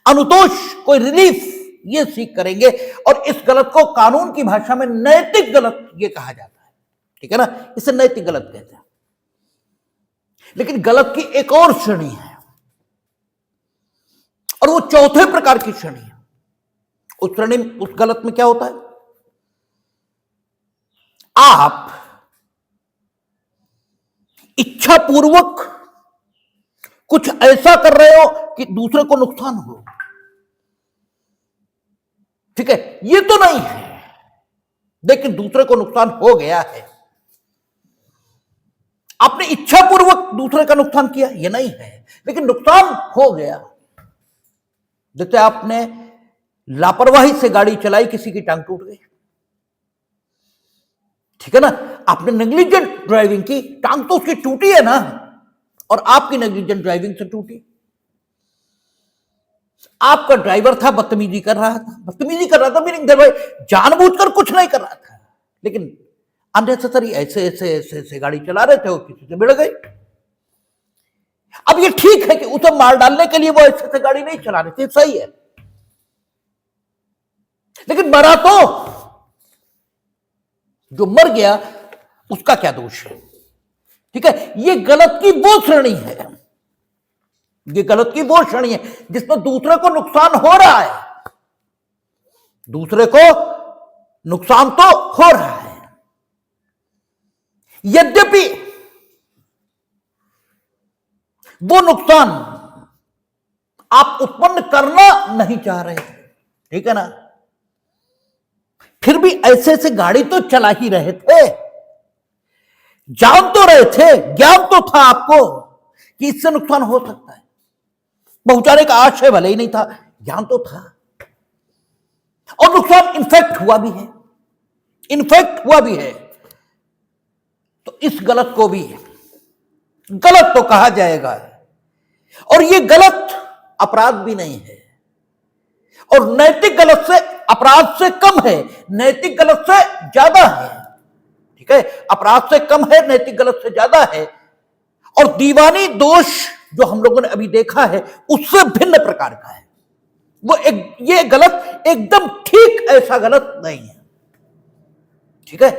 अनुतोष, कोई रिलीफ ये सीख करेंगे, और इस गलत को कानून की भाषा में नैतिक गलत ये कहा जाता है, ठीक है ना, इसे नैतिक गलत कहते हैं। लेकिन गलत की एक और श्रेणी है, और वो चौथे प्रकार की श्रेणी है। उस श्रेणी, उस गलत में क्या होता है, आप इच्छापूर्वक कुछ ऐसा कर रहे हो कि दूसरे को नुकसान हो, ठीक है, ये तो नहीं है, लेकिन दूसरे को नुकसान हो गया है, आपने इच्छापूर्वक दूसरे का नुकसान किया, ये नहीं है, लेकिन नुकसान हो गया। जैसे आपने लापरवाही से गाड़ी चलाई, किसी की टांग टूट गई, ठीक है ना। आपने नेग्लिजेंट ड्राइविंग की, टांग तो उसकी टूटी है ना, और आपकी नेग्लिजेंट ड्राइविंग से टूटी। आपका ड्राइवर था, बदतमीजी कर रहा था, बदतमीजी कर रहा था मीनिंग भाई जानबूझकर कुछ नहीं कर रहा था, लेकिन अननेसेसरी ऐसे ऐसे ऐसे ऐसे गाड़ी चला रहे थे, वो किसी से भिड़ गई। अब ये ठीक है कि उसे मार डालने के लिए वो ऐसे ऐसे गाड़ी नहीं चला रहे थे, सही है, लेकिन मरा तो जो मर गया उसका क्या दोष है? ठीक है, ये गलत की वो श्रेणी है, ये गलत की वो श्रेणी है जिसमें दूसरे को नुकसान हो रहा है, दूसरे को नुकसान तो हो रहा है, यद्यपि वो नुकसान आप उत्पन्न करना नहीं चाह रहे, ठीक है ना, फिर भी ऐसे ऐसे गाड़ी तो चला ही रहे थे, जान तो रहे थे, ज्ञान तो था आपको कि इससे नुकसान हो सकता है, पहुंचाने का आशय भले ही नहीं था, ज्ञान तो था, और नुकसान इनफेक्ट हुआ भी है, इनफेक्ट हुआ भी है। तो इस गलत को भी गलत तो कहा जाएगा, और ये गलत अपराध भी नहीं है, और नैतिक गलत से अपराध से कम है, नैतिक गलत से ज्यादा है, ठीक है, अपराध से कम है, नैतिक गलत से ज्यादा है, और दीवानी दोष जो हम लोगों ने अभी देखा है उससे भिन्न प्रकार का है। वो ये गलत एकदम ठीक ऐसा गलत नहीं है, ठीक है,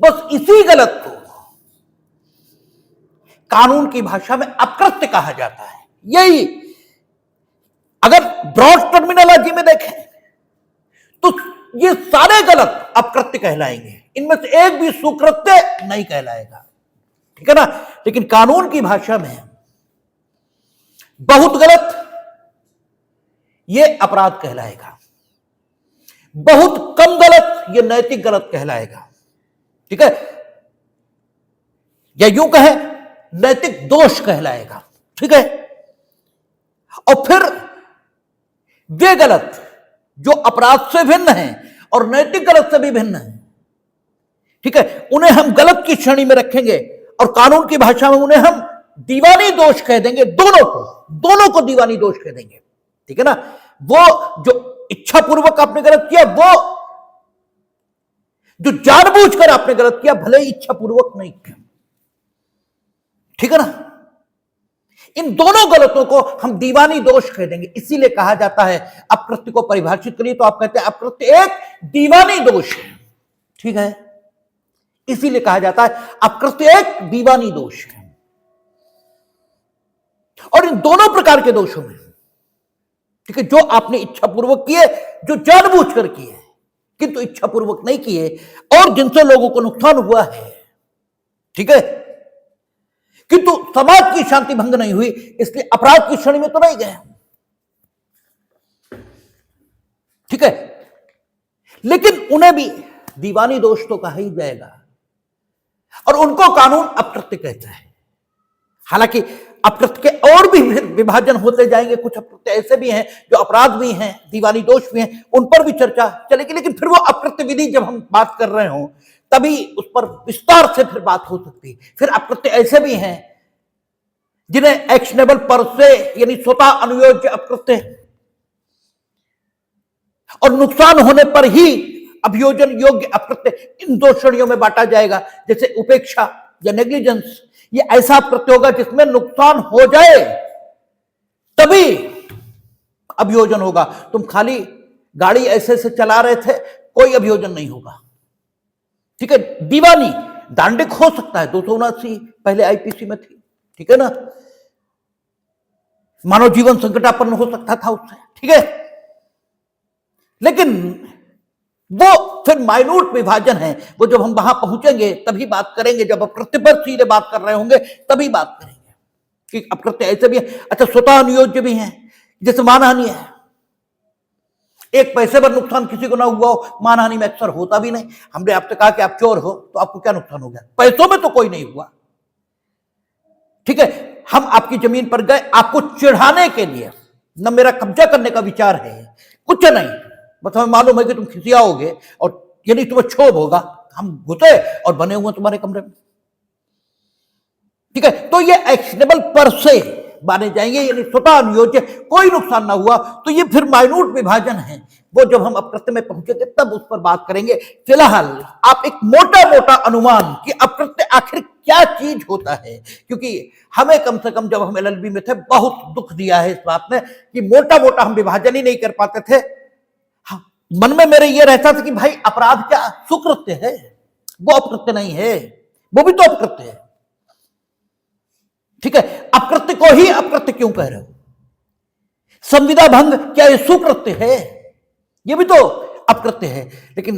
बस इसी गलत को कानून की भाषा में अकृत्य कहा जाता है। यही अगर ब्रॉड टर्मिनोलॉजी में देखें तो ये सारे गलत अकृत्य कहलाएंगे, इनमें से एक भी सुकृत्य नहीं कहलाएगा, ठीक है ना। लेकिन कानून की भाषा में बहुत गलत ये अपराध कहलाएगा, बहुत कम गलत ये नैतिक गलत कहलाएगा, ठीक है, या यूं कहें नैतिक दोष कहलाएगा, ठीक है। और फिर वे गलत जो अपराध से भिन्न है और नैतिक गलत से भी भिन्न है, ठीक है, उन्हें हम गलत की श्रेणी में रखेंगे, और कानून की भाषा में उन्हें हम दीवानी दोष कह देंगे, दोनों को दीवानी दोष कह देंगे, ठीक है ना। वो जो इच्छापूर्वक आपने गलत किया, वो जो जानबूझकर आपने गलत किया, भले ही इच्छापूर्वक नहीं किया, ठीक है ना, इन दोनों गलतों को हम दीवानी दोष कह देंगे। इसीलिए कहा जाता है, अपकृत्य को परिभाषित करिए तो आप कहते हैं अपकृत्य एक दीवानी दोष है, ठीक है, इसीलिए कहा जाता है अपकृत्य एक दीवानी दोष है। और इन दोनों प्रकार के दोषों में, ठीक है, जो आपने इच्छापूर्वक किए, जो जानबूझकर किए किंतु इच्छापूर्वक नहीं किए, और जिनसे लोगों को नुकसान हुआ है, ठीक है, किंतु समाज की शांति भंग नहीं हुई, इसलिए अपराध की श्रेणी में तो नहीं गए, ठीक है, लेकिन उन्हें भी दीवानी दोष तो कहा ही जाएगा, और उनको कानून अपकृत्य कहता है। हालांकि अपकृत्य के और भी विभाजन होते जाएंगे, कुछ अपकृत्य ऐसे भी हैं जो अपराध भी हैं, दीवानी दोष भी हैं, उन पर भी चर्चा चलेगी, लेकिन फिर वो अपकृत्य विधि जब हम बात कर रहे हो तभी उस पर विस्तार से फिर बात हो सकती है। फिर अपकृत्य ऐसे भी हैं जिन्हें एक्शनेबल पर से, यानी स्वतः अनुयोज्य अपकृत्य और नुकसान होने पर ही अभियोजन योग्य अपकृत्य, इन दो श्रेणियों में बांटा जाएगा। जैसे उपेक्षा या नेग्लिजेंस, ये ऐसा अपकृत्य होगा जिसमें नुकसान हो जाए तभी अभियोजन होगा। तुम खाली गाड़ी ऐसे से चला रहे थे, कोई अभियोजन नहीं होगा, ठीक है। दीवानी दांडिक हो सकता है, 279 पहले आईपीसी में थी, ठीक है ना, मानव जीवन संकटापन्न हो सकता था उससे, ठीक है, लेकिन वो फिर माइन्यूट विभाजन है, वो जब हम वहां पहुंचेंगे तभी बात करेंगे, जब अपकृत्य पर सीधे बात कर रहे होंगे तभी बात करेंगे कि अपकृत्य ऐसे भी है। अच्छा, स्वतः अनुयोज्य भी हैं, जैसे मानहानि है, एक पैसे पर नुकसान किसी को ना हुआ हो, मानहानि में अक्सर होता भी नहीं। हमने आपसे कहा कि आप चोर हो तो आपको क्या नुकसान हो गया, पैसों में तो कोई नहीं हुआ, ठीक है। हम आपकी जमीन पर गए आपको चिढ़ाने के लिए, न मेरा कब्जा करने का विचार है, कुछ नहीं, बस हमें मालूम है कि तुम खिसियाओगे और यानी तुम्हें क्षोभ होगा, हम घुसे और बने हुए तुम्हारे कमरे में, ठीक है। तो ये एक्शनेबल पर से माने जाएंगे, यानी स्वतः अनुयोज्य, कोई नुकसान ना हुआ तो ये फिर माइन्यूट विभाजन है, वो जब हम अकृत्य में पहुंचेंगे तब उस पर बात करेंगे। फिलहाल आप एक मोटा मोटा अनुमान कि अकृत्य आखिर क्या चीज होता है, क्योंकि हमें कम से कम जब हम एलएलबी में थे बहुत दुख दिया है इस बात ने कि मोटा मोटा हम विभाजन ही नहीं कर पाते थे। हाँ, मन में मेरे ये रहता था कि भाई अपराध क्या सुकृत्य है, वो अकृत्य नहीं है, वो भी तो अकृत्य है, ठीक है। अकृत्य को ही अकृत्य क्यों कह रहे हो? संविदा भंग क्या ये सुकृत्य है? ये भी तो अकृत्य है। लेकिन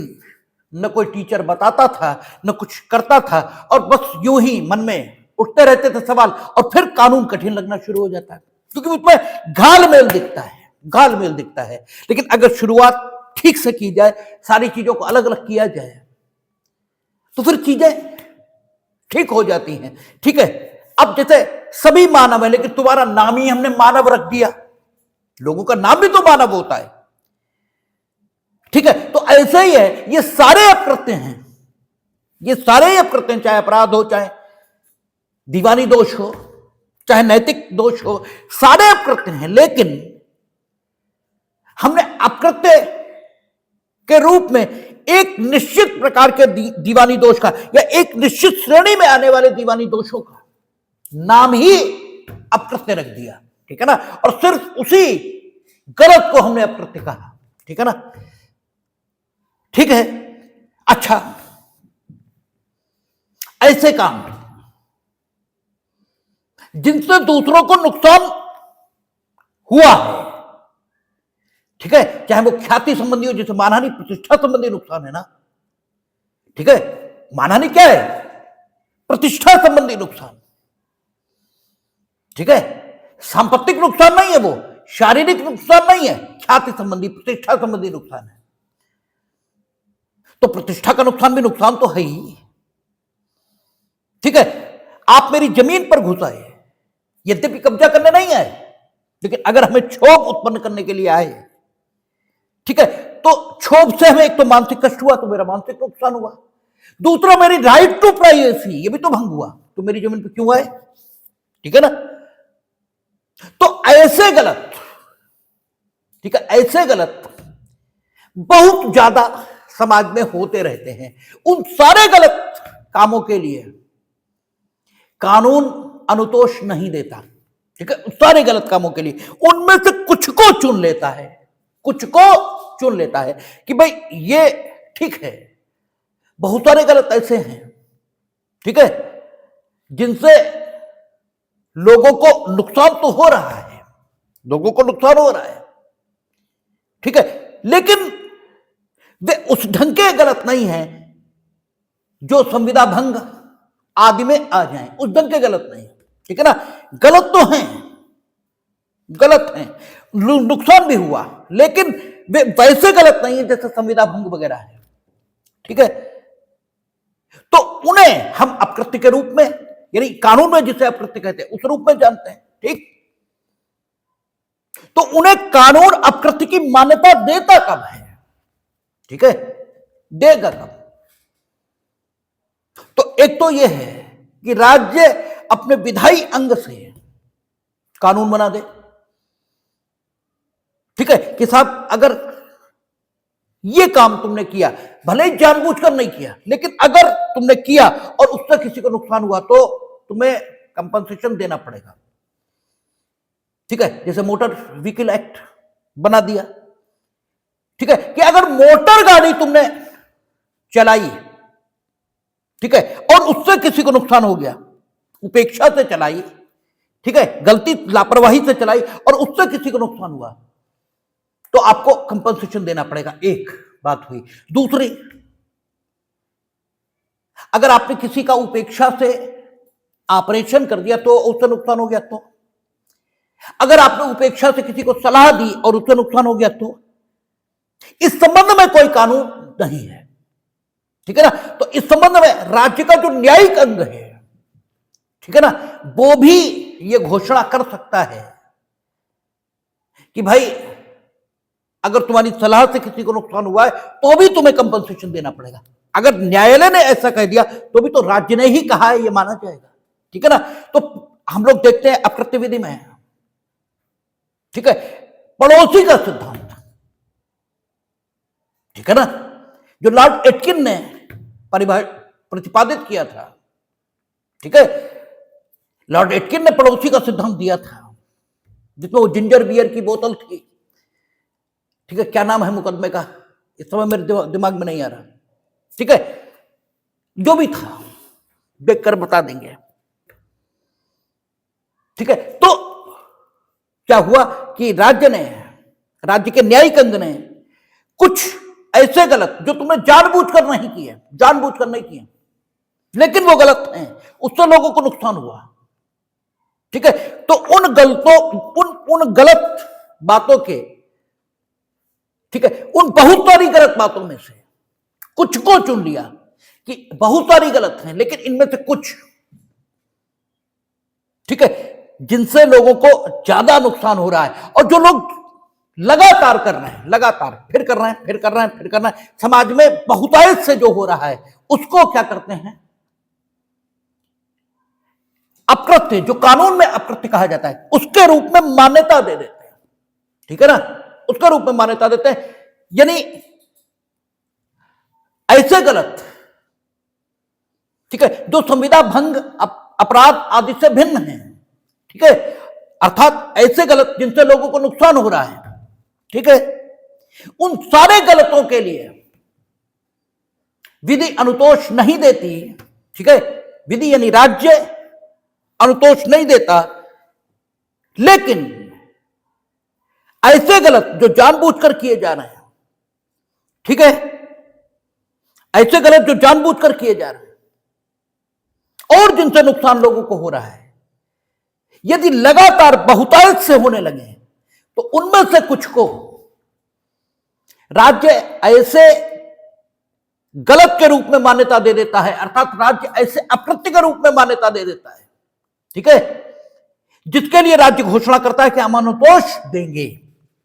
न कोई टीचर बताता था, न कुछ करता था, और बस यूं ही मन में उठते रहते थे सवाल, और फिर कानून कठिन लगना शुरू हो जाता है, क्योंकि उसमें घालमेल दिखता है, घालमेल दिखता है। लेकिन अगर शुरुआत ठीक से की जाए, सारी चीजों को अलग अलग किया जाए, तो फिर चीजें ठीक हो जाती हैं, ठीक है। अब जैसे सभी मानव है, लेकिन तुम्हारा नाम ही हमने मानव रख दिया, लोगों का नाम भी तो मानव होता है, ठीक है। तो ऐसे ही है, ये सारे अकृत्य हैं, ये सारे अकृत्य हैं, चाहे अपराध हो, चाहे दीवानी दोष हो, चाहे नैतिक दोष हो, सारे अकृत्य हैं। लेकिन हमने अकृत्य के रूप में एक निश्चित प्रकार के दीवानी दोष का, या एक निश्चित श्रेणी में आने वाले दीवानी दोषों का नाम ही अकृत्य रख दिया, ठीक है ना। और सिर्फ उसी गलत को हमने अकृत्य कहा, ठीक है ना, ठीक है। अच्छा, ऐसे काम जिनसे दूसरों को नुकसान हुआ है, ठीक है, चाहे वो ख्याति संबंधी हो, जैसे मानहानि प्रतिष्ठा संबंधी नुकसान है ना, ठीक है। मानहानि क्या है? प्रतिष्ठा संबंधी नुकसान, ठीक है। सांपत्तिक नुकसान नहीं है, वो शारीरिक नुकसान नहीं है, ख्याति संबंधी प्रतिष्ठा संबंधी नुकसान है। तो प्रतिष्ठा का नुकसान भी नुकसान तो है ही, ठीक है। आप मेरी जमीन पर घुस आए, यद्यपि कब्जा करने नहीं आए, लेकिन अगर हमें क्षोभ उत्पन्न करने के लिए आए, ठीक है, तो क्षोभ से हमें एक तो मानसिक कष्ट हुआ, तो मेरा मानसिक नुकसान हुआ। दूसरा, मेरी राइट टू प्राइवेसी, ये भी तो भंग हुआ, तो मेरी जमीन पर क्यों आए, ठीक है ना। तो ऐसे गलत, ठीक है, ऐसे गलत बहुत ज्यादा समाज में होते रहते हैं। उन सारे गलत कामों के लिए कानून अनुतोष नहीं देता, ठीक है। सारे गलत कामों के लिए उनमें से कुछ को चुन लेता है, कुछ को चुन लेता है कि भाई ये ठीक है। बहुत सारे गलत ऐसे हैं, ठीक है, जिनसे लोगों को नुकसान तो हो रहा है, लोगों को नुकसान हो रहा है, ठीक है, लेकिन वे उस ढंग के गलत नहीं है जो संविदा भंग आदि में आ जाएं, उस ढंग के गलत नहीं, ठीक है ना। गलत तो हैं, गलत हैं, नुकसान भी हुआ, लेकिन वे वैसे गलत नहीं है जैसे संविदा भंग वगैरह है, ठीक है। तो उन्हें हम अकृत्य के रूप में, यानी कानून में जिसे अकृत्य कहते हैं उस रूप में जानते हैं, ठीक। तो उन्हें कानून अकृत्य की मान्यता देता कब है, ठीक है, देगा कब? तो एक तो यह है कि राज्य अपने विधायी अंग से कानून बना दे, ठीक है, कि साहब अगर ये काम तुमने किया, भले ही जानबूझकर नहीं किया, लेकिन अगर तुमने किया और उससे किसी को नुकसान हुआ तो तुम्हें कंपनसेशन देना पड़ेगा, ठीक है। जैसे मोटर व्हीकल एक्ट बना दिया, ठीक है, कि अगर मोटर गाड़ी तुमने चलाई, ठीक है, और उससे किसी को नुकसान हो गया, उपेक्षा से चलाई, ठीक है, गलती लापरवाही से चलाई और उससे किसी को नुकसान हुआ, तो आपको कंपनसेशन देना पड़ेगा। एक बात हुई। दूसरी, अगर आपने किसी का उपेक्षा से ऑपरेशन कर दिया तो उससे नुकसान हो गया, तो अगर आपने उपेक्षा से किसी को सलाह दी और उससे नुकसान हो गया, तो इस संबंध में कोई कानून नहीं है, ठीक है ना। तो इस संबंध में राज्य का जो न्यायिक अंग है, ठीक है ना, वो भी ये घोषणा कर सकता है कि भाई अगर तुम्हारी सलाह से किसी को नुकसान हुआ है तो भी तुम्हें कंपनसेशन देना पड़ेगा, अगर न्यायालय ने ऐसा कह दिया तो भी तो राज्य ने ही कहा है, ये माना जाएगा। ठीक है ना। तो हम लोग देखते हैं अकृत्य विधि में, ठीक है, पड़ोसी का सिद्धांत, ठीक है ना, जो लॉर्ड एटकिन ने प्रतिपादित किया था। ठीक है, लॉर्ड एटकिन ने पड़ोसी का सिद्धांत दिया था, जिसमें वो जिंजर बियर की बोतल थी। ठीक है, क्या नाम है मुकदमे का, इस समय मेरे दिमाग में नहीं आ रहा। ठीक है, जो भी था देखकर बता देंगे। ठीक है, तो क्या हुआ कि राज्य के न्यायिक अंग ने कुछ ऐसे गलत जो तुमने जानबूझकर नहीं किए, जानबूझकर नहीं किए, लेकिन वो गलत हैं, उससे लोगों को नुकसान हुआ। ठीक है, तो उन गलत बातों के, ठीक है, उन बहुत सारी गलत बातों में से कुछ को चुन लिया कि बहुत सारी गलत हैं, लेकिन इनमें से कुछ, ठीक है, जिनसे लोगों को ज्यादा नुकसान हो रहा है, और जो लोग लगातार कर रहे हैं, लगातार फिर कर रहे हैं, समाज में बहुतायत से जो हो रहा है उसको क्या करते हैं, अकृत्य, जो कानून में अकृत्य कहा जाता है, उसके रूप में मान्यता दे देते हैं। ठीक है ना, उसके रूप में मान्यता देते हैं, यानी ऐसे गलत, ठीक है, जो संविदा भंग, अपराध आदि से भिन्न है। ठीक है, अर्थात ऐसे गलत जिनसे लोगों को नुकसान हो रहा है। ठीक है, उन सारे गलतों के लिए विधि अनुतोष नहीं देती। ठीक है, विधि यानी राज्य अनुतोष नहीं देता, लेकिन ऐसे गलत जो जानबूझकर किए जा रहे हैं, ठीक है, ऐसे गलत जो जानबूझकर किए जा रहे हैं और जिनसे नुकसान लोगों को हो रहा है, यदि लगातार बहुतायत से होने लगे तो उनमें से कुछ को राज्य ऐसे गलत के रूप में मान्यता दे देता है, अर्थात राज्य ऐसे अकृत्य के रूप में मान्यता दे देता है। ठीक है, जिसके लिए राज्य घोषणा करता है कि हम अनुतोष देंगे।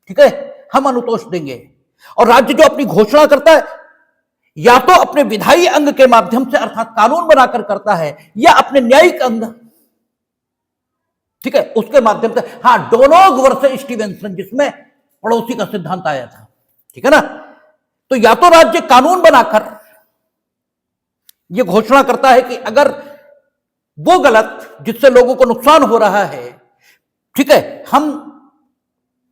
ठीक है, हम अनुतोष देंगे, और राज्य जो अपनी घोषणा करता है या तो अपने विधायी अंग के माध्यम से, अर्थात कानून बनाकर करता है, या अपने न्यायिक अंग, ठीक है, उसके माध्यम से। हां, डोनोग वर्सेस स्टीवेंसन, जिसमें पड़ोसी का सिद्धांत आया था। ठीक है ना, तो या तो राज्य कानून बनाकर यह घोषणा करता है कि अगर वो गलत जिससे लोगों को नुकसान हो रहा है, ठीक है, हम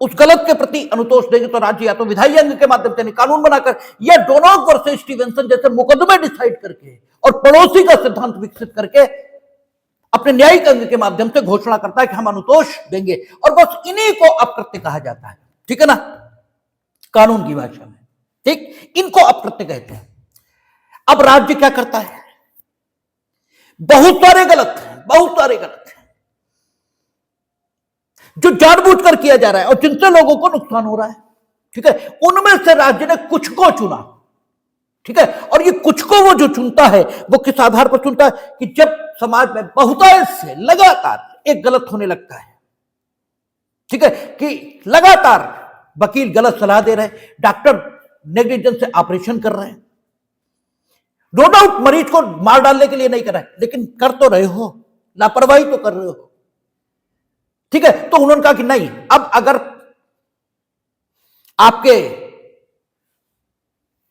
उस गलत के प्रति अनुतोष देंगे, तो राज्य या तो विधायी अंग के माध्यम से कानून बनाकर, या डोनोग वर्सेस स्टीवेंसन जैसे मुकदमे डिसाइड करके और पड़ोसी का सिद्धांत विकसित करके अपने न्यायिक अंग के माध्यम से घोषणा करता है कि हम अनुतोष देंगे, और बस इन्हीं को अकृत्य कहा जाता है। ठीक है ना, कानून की भाषा में। ठीक, इनको अकृत्य कहते हैं। अब राज्य क्या करता है, बहुत सारे गलत हैं, बहुत सारे गलत हैं जो जानबूझकर किया जा रहा है और जिनसे लोगों को नुकसान हो रहा है। ठीक है, उनमें से राज्य ने कुछ को चुना। ठीक है, और ये कुछ को वो जो चुनता है वो किस आधार पर चुनता है कि जब समाज में बहुतायत से लगातार एक गलत होने लगता है, ठीक है, कि लगातार वकील गलत सलाह दे रहे हैं, डॉक्टर नेग्लिजेंस से ऑपरेशन कर रहे हैं, नो डाउट मरीज को मार डालने के लिए नहीं कर रहे, लेकिन कर तो रहे हो, लापरवाही तो कर रहे हो। ठीक है, तो उन्होंने कहा कि नहीं, अब अगर आपके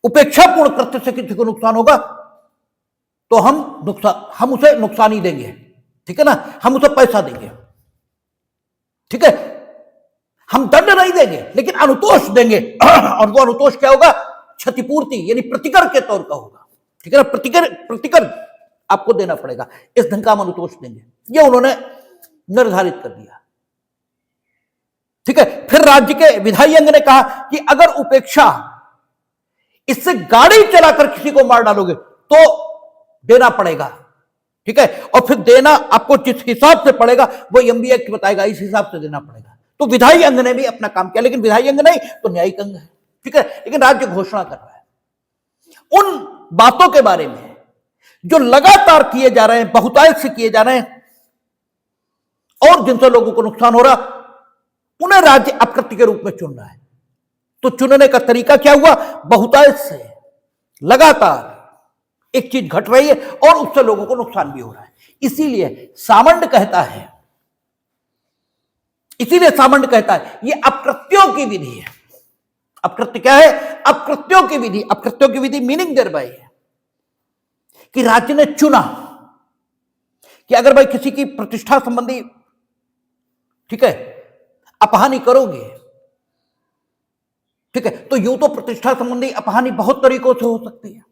उपेक्षापूर्ण कृत्य से किसी को नुकसान होगा तो हम उसे नुकसान ही देंगे। ठीक है ना, हम उसे पैसा देंगे। ठीक है, हम दंड नहीं देंगे लेकिन अनुतोष देंगे, और वो अनुतोष क्या होगा, क्षतिपूर्ति यानी प्रतिकर के तौर का होगा। ठीक है ना, प्रतिकर आपको देना पड़ेगा, इस ढंग का हम अनुतोष देंगे, ये उन्होंने निर्धारित कर दिया। ठीक है, फिर राज्य के विधायी अंग ने कहा कि अगर उपेक्षा, इससे गाड़ी चलाकर किसी को मार डालोगे तो देना पड़ेगा। ठीक है, और फिर देना आपको जिस हिसाब से पड़ेगा वो एमबी एक्ट बताएगा, इस हिसाब से देना पड़ेगा। तो विधायी अंग ने भी अपना काम किया, लेकिन विधायी अंग नहीं तो न्यायिक अंग है। ठीक है, लेकिन राज्य घोषणा कर रहा है उन बातों के बारे में जो लगातार किए जा रहे हैं, बहुतायत से किए जा रहे हैं और जिनसे लोगों को नुकसान हो रहा, उन्हें राज्य अकृत्य के रूप में चुन रहा है। तो चुनने का तरीका क्या हुआ, बहुतायत से लगातार एक चीज घट रही है और उससे लोगों को नुकसान भी हो रहा है। इसीलिए सामंड कहता है, इसीलिए सामंड कहता है ये अकृत्यों की विधि है। अकृत्य क्या है? अकृत्यों की विधि। अकृत्यों की विधि मीनिंग देर बाई है कि राज्य ने चुना कि अगर भाई किसी की प्रतिष्ठा संबंधी, ठीक है, अपहानि करोगे, ठीक है, तो यूं तो प्रतिष्ठा संबंधी अपहानि बहुत तरीकों से हो सकती है,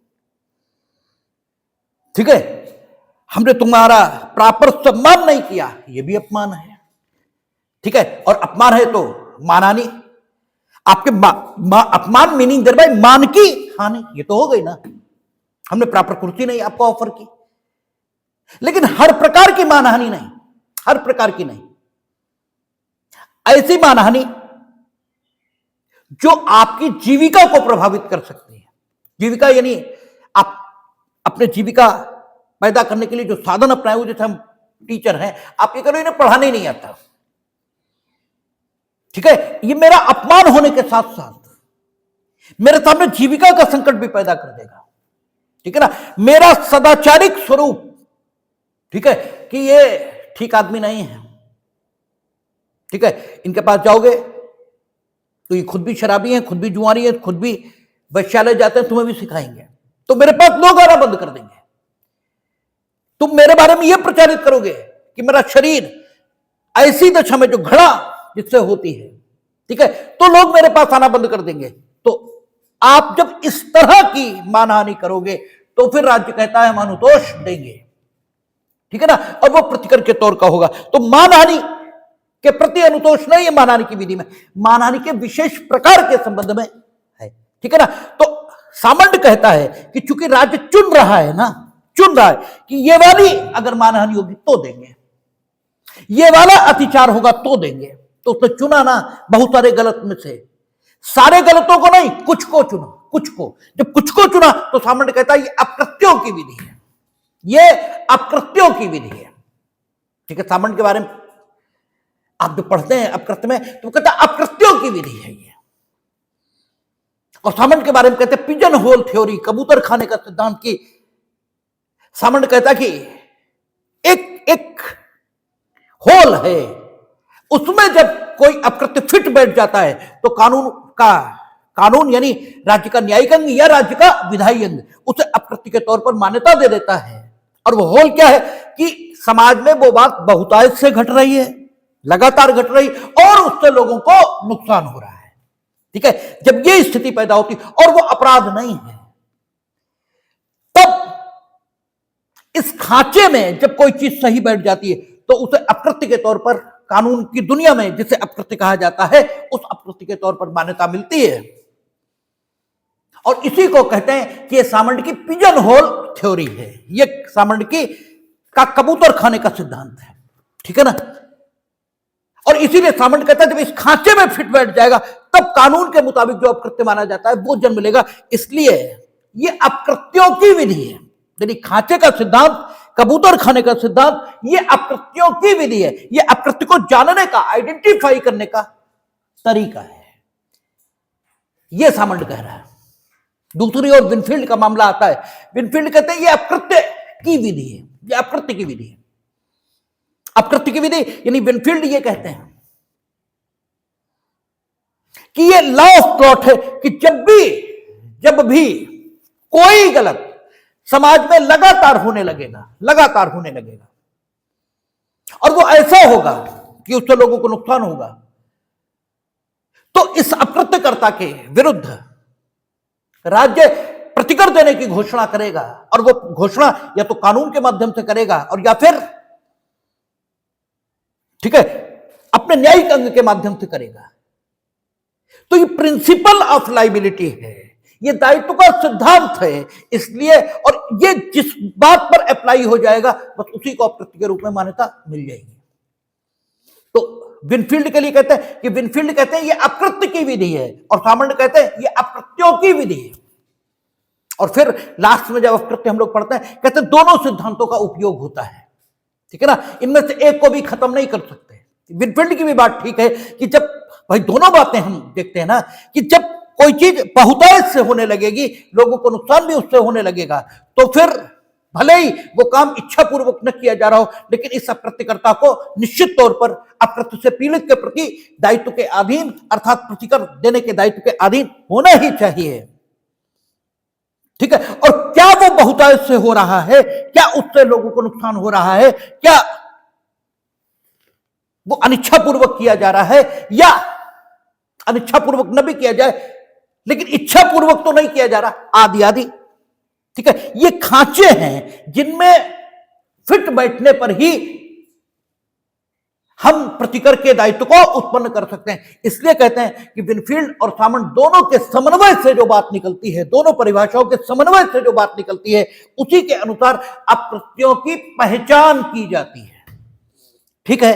ठीक है, हमने तुम्हारा प्रॉपर सम्मान नहीं किया, यह भी अपमान है, ठीक है, और अपमान है तो मानहानि, आपके अपमान मीनिंग देर बाय मान की हानि, ये तो हो गई ना, हमने प्रॉपर कुर्सी नहीं आपको ऑफर की। लेकिन हर प्रकार की मानहानि नहीं, हर प्रकार की नहीं, ऐसी मानहानि जो आपकी जीविका को प्रभावित कर सकती है। जीविका यानी आप अपने जीविका पैदा करने के लिए जो साधन अपनाए हुए, जैसे हम टीचर हैं, आप ये करो इन्हें पढ़ाने ही नहीं आता, ठीक है, ये मेरा अपमान होने के साथ साथ मेरे सामने जीविका का संकट भी पैदा कर देगा, ठीक है ना, मेरा सदाचारिक स्वरूप, ठीक है, कि ये ठीक आदमी नहीं है, ठीक है, इनके पास जाओगे तो ये खुद भी शराबी हैं, खुद भी जुआरी है, खुद भी वैश्यालय जाते हैं, तुम्हें भी सिखाएंगे, तो मेरे पास लोग आना बंद कर देंगे। तुम मेरे बारे में यह प्रचारित करोगे कि मेरा शरीर ऐसी दशा में जो घड़ा जिससे होती है, ठीक है, तो लोग मेरे पास आना बंद कर देंगे। तो आप जब इस तरह की मानहानि करोगे तो फिर राज्य कहता है मानुतोष देंगे, ठीक है ना, और वो प्रतिकर के तौर का होगा। तो मानहानि के प्रति अनुतोष नहीं है मानहानि की विधि में, मानहानि के विशेष प्रकार के संबंध में है, ठीक है ना। तो सामंड कहता है कि चूंकि राज्य चुन रहा है ना, चुन रहा है कि ये वाली अगर मानहानि होगी तो देंगे, ये वाला अतिचार होगा तो देंगे, तो उसने चुना ना बहुत सारे गलत में से, सारे गलतों को नहीं, कुछ को चुना, कुछ को। जब कुछ को चुना तो सामंड कहता है ये अकृत्यों की विधि है, ये अकृत्यों की विधि है, ठीक है। सामंड के बारे में आप जो पढ़ते हैं अकृत्य में, तो कहता है अकृत्यों की विधि है ये। और सामंड के बारे में कहते हैं पिजन होल थ्योरी, कबूतर खाने का सिद्धांत की। सामंड कहता कि एक एक होल है, उसमें जब कोई अकृत्य फिट बैठ जाता है तो कानून यानी राज्य का न्यायिक अंग या राज्य का विधायी अंग उसे अकृत्य के तौर पर मान्यता दे देता है। और वो होल क्या है कि समाज में वो बात बहुतायत से घट रही है, लगातार घट रही, और उससे लोगों को नुकसान हो रहा है, ठीक है। जब ये स्थिति पैदा होती और वो अपराध नहीं है, तब इस खांचे में जब कोई चीज सही बैठ जाती है तो उसे अकृत्य के तौर पर कानून की दुनिया में जिसे अकृत्य कहा जाता है, उस अकृत्य के तौर पर मान्यता मिलती है। और इसी को कहते हैं कि ये सामंड की पिजन होल थ्योरी है, ये सामंड की का कबूतर खाने का सिद्धांत है, ठीक है ना। और इसीलिए सामंड कहता है जब इस खांचे में फिट बैठ जाएगा तब कानून के मुताबिक जो अकृत्य माना जाता है वो जन्म लेगा। इसलिए ये अकृत्यों की विधि है, यानी खांचे का सिद्धांत, कबूतर खाने का सिद्धांत, ये अकृत्यों की विधि है, ये अकृत्य को जानने का, आइडेंटिफाई करने का तरीका है, ये सामंड कह रहा है। दूसरी ओर विनफील्ड का मामला आता है। विनफील्ड कहते हैं ये अकृत्य की विधि है, ये अकृत्य की विधि है। अकृत्य की विधि यानी विनफील्ड ये कहते हैं कि ये लॉ ऑफ प्लॉट है कि जब भी कोई गलत समाज में लगातार होने लगेगा, और वो ऐसा होगा कि उससे लोगों को नुकसान होगा, तो इस अकृत्यकर्ता के विरुद्ध राज्य प्रतिकर देने की घोषणा करेगा, और वो घोषणा या तो कानून के माध्यम से करेगा और या फिर, ठीक है, अपने न्यायिक अंग के माध्यम से करेगा। तो ये प्रिंसिपल ऑफ लाइबिलिटी है, ये दायित्व का सिद्धांत है। इसलिए और ये जिस बात पर अप्लाई हो जाएगा बस उसी को अकृत्य के रूप में मान्यता मिल जाएगी। तो विनफील्ड के लिए कहते हैं कि विनफील्ड कहते हैं ये अकृत्य की विधि है, और सामंड कहते हैं ये अकृत्यों की विधि है। और फिर लास्ट में जब अकृत्य हम लोग पढ़ते हैं, कहते हैं दोनों सिद्धांतों का उपयोग होता है, ठीक है ना, इनमें से एक को भी खत्म नहीं कर सकते। विनफील्ड की भी बात ठीक है कि जब भाई दोनों बातें हम देखते हैं ना, कि जब कोई चीज बहुतायत से होने लगेगी, लोगों को नुकसान भी उससे होने लगेगा, तो फिर भले ही वो काम इच्छा पूर्वक न किया जा रहा हो, लेकिन इस अकृत्यकर्ता को निश्चित तौर पर अकृत्य से पीड़ित के प्रति दायित्व के अधीन, अर्थात प्रतिकर देने के दायित्व के अधीन होना ही चाहिए। ठीक है, और क्या वो बहुतायत से हो रहा है, क्या उससे लोगों को नुकसान हो रहा है, क्या वो अनिच्छा पूर्वक किया जा रहा है, या अनिच्छा पूर्वक न भी किया जाए लेकिन इच्छा पूर्वक तो नहीं किया जा रहा, आदि आदि। ठीक है, ये खांचे हैं जिनमें फिट बैठने पर ही हम प्रतिकर के दायित्व को उत्पन्न कर सकते हैं। इसलिए कहते हैं कि विनफील्ड और सामंत दोनों के समन्वय से जो बात निकलती है, दोनों परिभाषाओं के समन्वय से जो बात निकलती है, उसी के अनुसार अप्रत्ययों की पहचान की जाती है। ठीक है,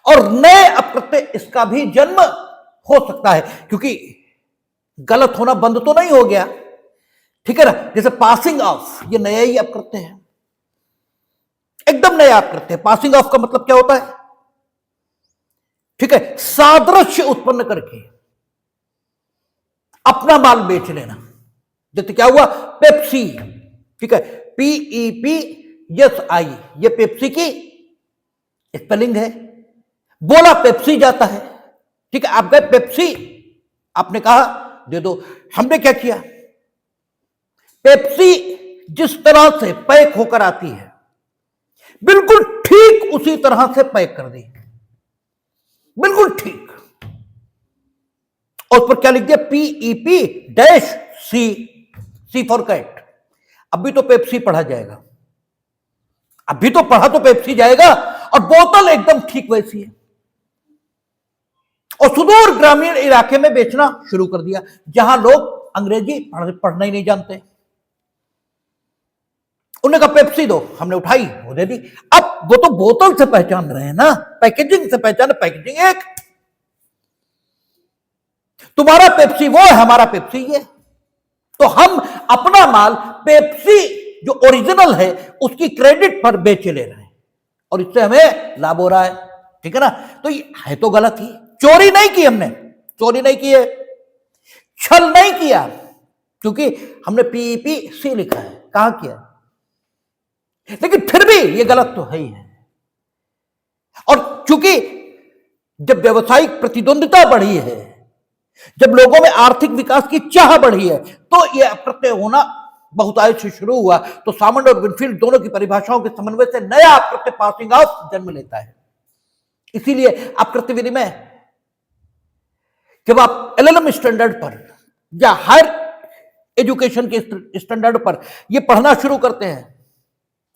और नए अप्रत्यय इसका भी जन्म हो सकता है, क्योंकि गलत होना बंद तो नहीं हो गया। ठीक है ना, जैसे पासिंग ऑफ, ये नया ही अप्रत्यय है, एकदम नया अप्रत्यय। पासिंग ऑफ का मतलब क्या होता है? ठीक है, सादृश्य उत्पन्न करके अपना माल बेच लेना। जैसे क्या हुआ, पेप्सी। ठीक है, PEPSI, ये पेप्सी की स्पेलिंग है, बोला पेप्सी जाता है। ठीक है, आप गए पेप्सी, आपने कहा दे दो, हमने क्या किया, पेप्सी जिस तरह से पैक होकर आती है बिल्कुल ठीक उसी तरह से पैक कर दी, बिल्कुल ठीक, और उस पर क्या लिख दिया, PEP-C, C फॉर कैट। अभी तो पेप्सी पढ़ा जाएगा, अभी तो पढ़ा तो पेप्सी जाएगा, और बोतल एकदम ठीक वैसी है, और सुदूर ग्रामीण इलाके में बेचना शुरू कर दिया, जहां लोग अंग्रेजी पढ़ना ही नहीं जानते। उन्होंने कहा पेप्सी दो, हमने उठाई, वो दे दी। अब वो तो बोतल से पहचान रहे हैं ना, पैकेजिंग से पहचान, पैकेजिंग एक, तुम्हारा पेप्सी वो है, हमारा पेप्सी ये, तो हम अपना माल पेप्सी जो ओरिजिनल है उसकी क्रेडिट पर बेच ले रहे हैं, और इससे हमें लाभ हो रहा है। ठीक है ना, तो ये है तो गलत ही। चोरी नहीं की हमने, चोरी नहीं की है, छल नहीं किया, क्योंकि हमने PEPC लिखा है, कहां किया, लेकिन फिर भी ये गलत तो है ही है। और चूंकि जब व्यावसायिक प्रतिद्वंदिता बढ़ी है, जब लोगों में आर्थिक विकास की चाह बढ़ी है, तो यह अप्रत्यय होना बहुतायत से शुरू हुआ। तो सामंत और विनफील्ड दोनों की परिभाषाओं के समन्वय से नया अप्रत्यय पासिंग ऑफ जन्म लेता है। इसीलिए अप्रत्यय विधि में जब आप LLM स्टैंडर्ड पर या हायर एजुकेशन के स्टैंडर्ड पर यह पढ़ना शुरू करते हैं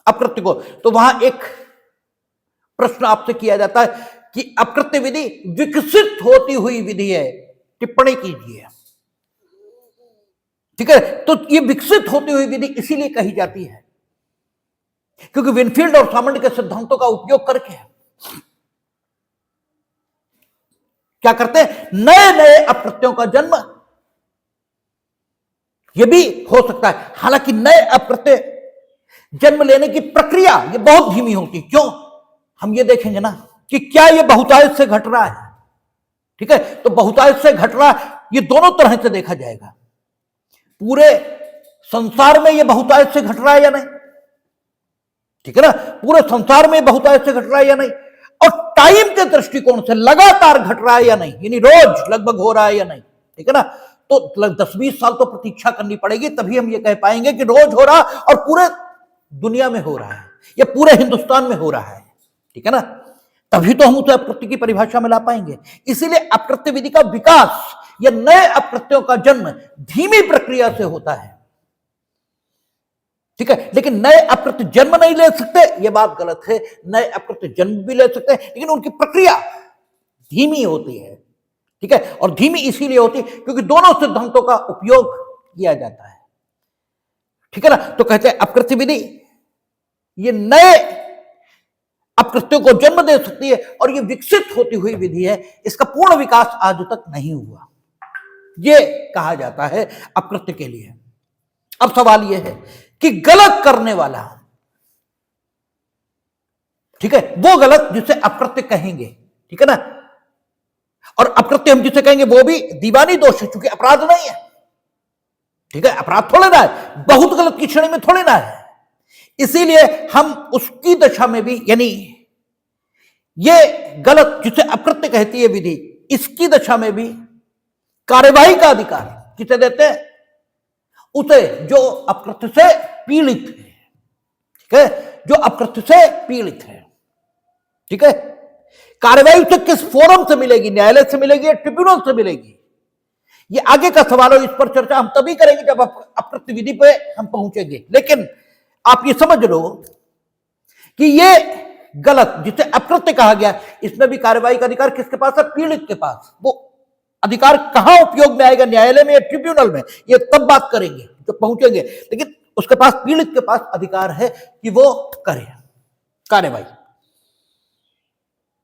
अप्रत्यय को, तो वहां एक प्रश्न आपसे किया जाता है कि अप्रत्यय विधि विकसित होती हुई विधि है, टिप्पणी कीजिए। ठीक है, तो ये विकसित होती हुई विधि इसीलिए कही जाती है क्योंकि विनफील्ड और सामंत के सिद्धांतों का उपयोग करके क्या करते हैं, नए नए अप्रत्ययों का जन्म यह भी हो सकता है। हालांकि नए अप्रत्यय जन्म लेने की प्रक्रिया ये बहुत धीमी होती। क्यों, हम ये देखेंगे ना कि क्या ये बहुतायत से घट रहा है। ठीक है, तो बहुतायत से घट रहा है, ये दोनों तरह से देखा जाएगा। पूरे संसार में ये बहुतायत से घट रहा है या नहीं, ठीक है ना, पूरे संसार में बहुतायत से घट रहा है या नहीं, और टाइम के दृष्टिकोण से लगातार घट रहा है या नहीं, यानी रोज लगभग हो रहा है या नहीं। ठीक है ना, तो 10-20 साल तो प्रतीक्षा करनी पड़ेगी, तभी हम ये कह पाएंगे कि रोज हो रहा और पूरे दुनिया में हो रहा है या पूरे हिंदुस्तान में हो रहा है। ठीक है ना, तभी तो हम उसे अप्रत्यय की परिभाषा में ला पाएंगे। इसीलिए अप्रत्यय विधि का विकास या नए अप्रत्ययों का जन्म धीमी प्रक्रिया से होता है। ठीक है, लेकिन नए अप्रत्यय जन्म नहीं ले सकते, यह बात गलत है। नए अप्रत्यय जन्म भी ले सकते हैं, लेकिन उनकी प्रक्रिया धीमी होती है। ठीक है, और धीमी इसीलिए होती है क्योंकि दोनों सिद्धांतों का उपयोग किया जाता है। ठीक है ना, तो कहते हैं अप्रत्यय विधि ये नए अप्रत्ययों को जन्म दे सकती है और ये विकसित होती हुई विधि है। इसका पूर्ण विकास आज तक नहीं हुआ, ये कहा जाता है अप्रत्यय के लिए। अब सवाल यह है कि गलत करने वाला, ठीक है, वो गलत जिसे अप्रत्यय कहेंगे, ठीक है ना, और अकृत्य हम जिसे कहेंगे वो भी दीवानी दोष है, क्योंकि अपराध नहीं है। ठीक है, अपराध थोड़े ना है, बहुत गलत की श्रेणी में थोड़े ना है। इसीलिए हम उसकी दशा में भी, यानी ये गलत जिसे अकृत्य कहती है विधि, इसकी दशा में भी कार्यवाही का अधिकार किसे देते हैं? उसे जो अकृत्य से पीड़ित है। ठीक है, जो अकृत्य से पीड़ित है। ठीक है, कार्यवाही उसे किस फोरम से मिलेगी? न्यायालय से मिलेगी या ट्रिब्यूनल से मिलेगी? ये आगे का सवाल है, इस पर चर्चा हम तभी करेंगे जब अकृत्य विधि पे हम पहुंचेंगे। लेकिन आप ये समझ लो कि ये गलत जिसे अकृत्य कहा गया, इसमें भी कार्यवाही का अधिकार किसके पास है? पीड़ित के पास। वो अधिकार कहां उपयोग में आएगा, न्यायालय में या ट्रिब्यूनल में, ये तब बात करेंगे जब पहुंचेंगे। लेकिन उसके पास, पीड़ित के पास अधिकार है कि वो करे कार्यवाही।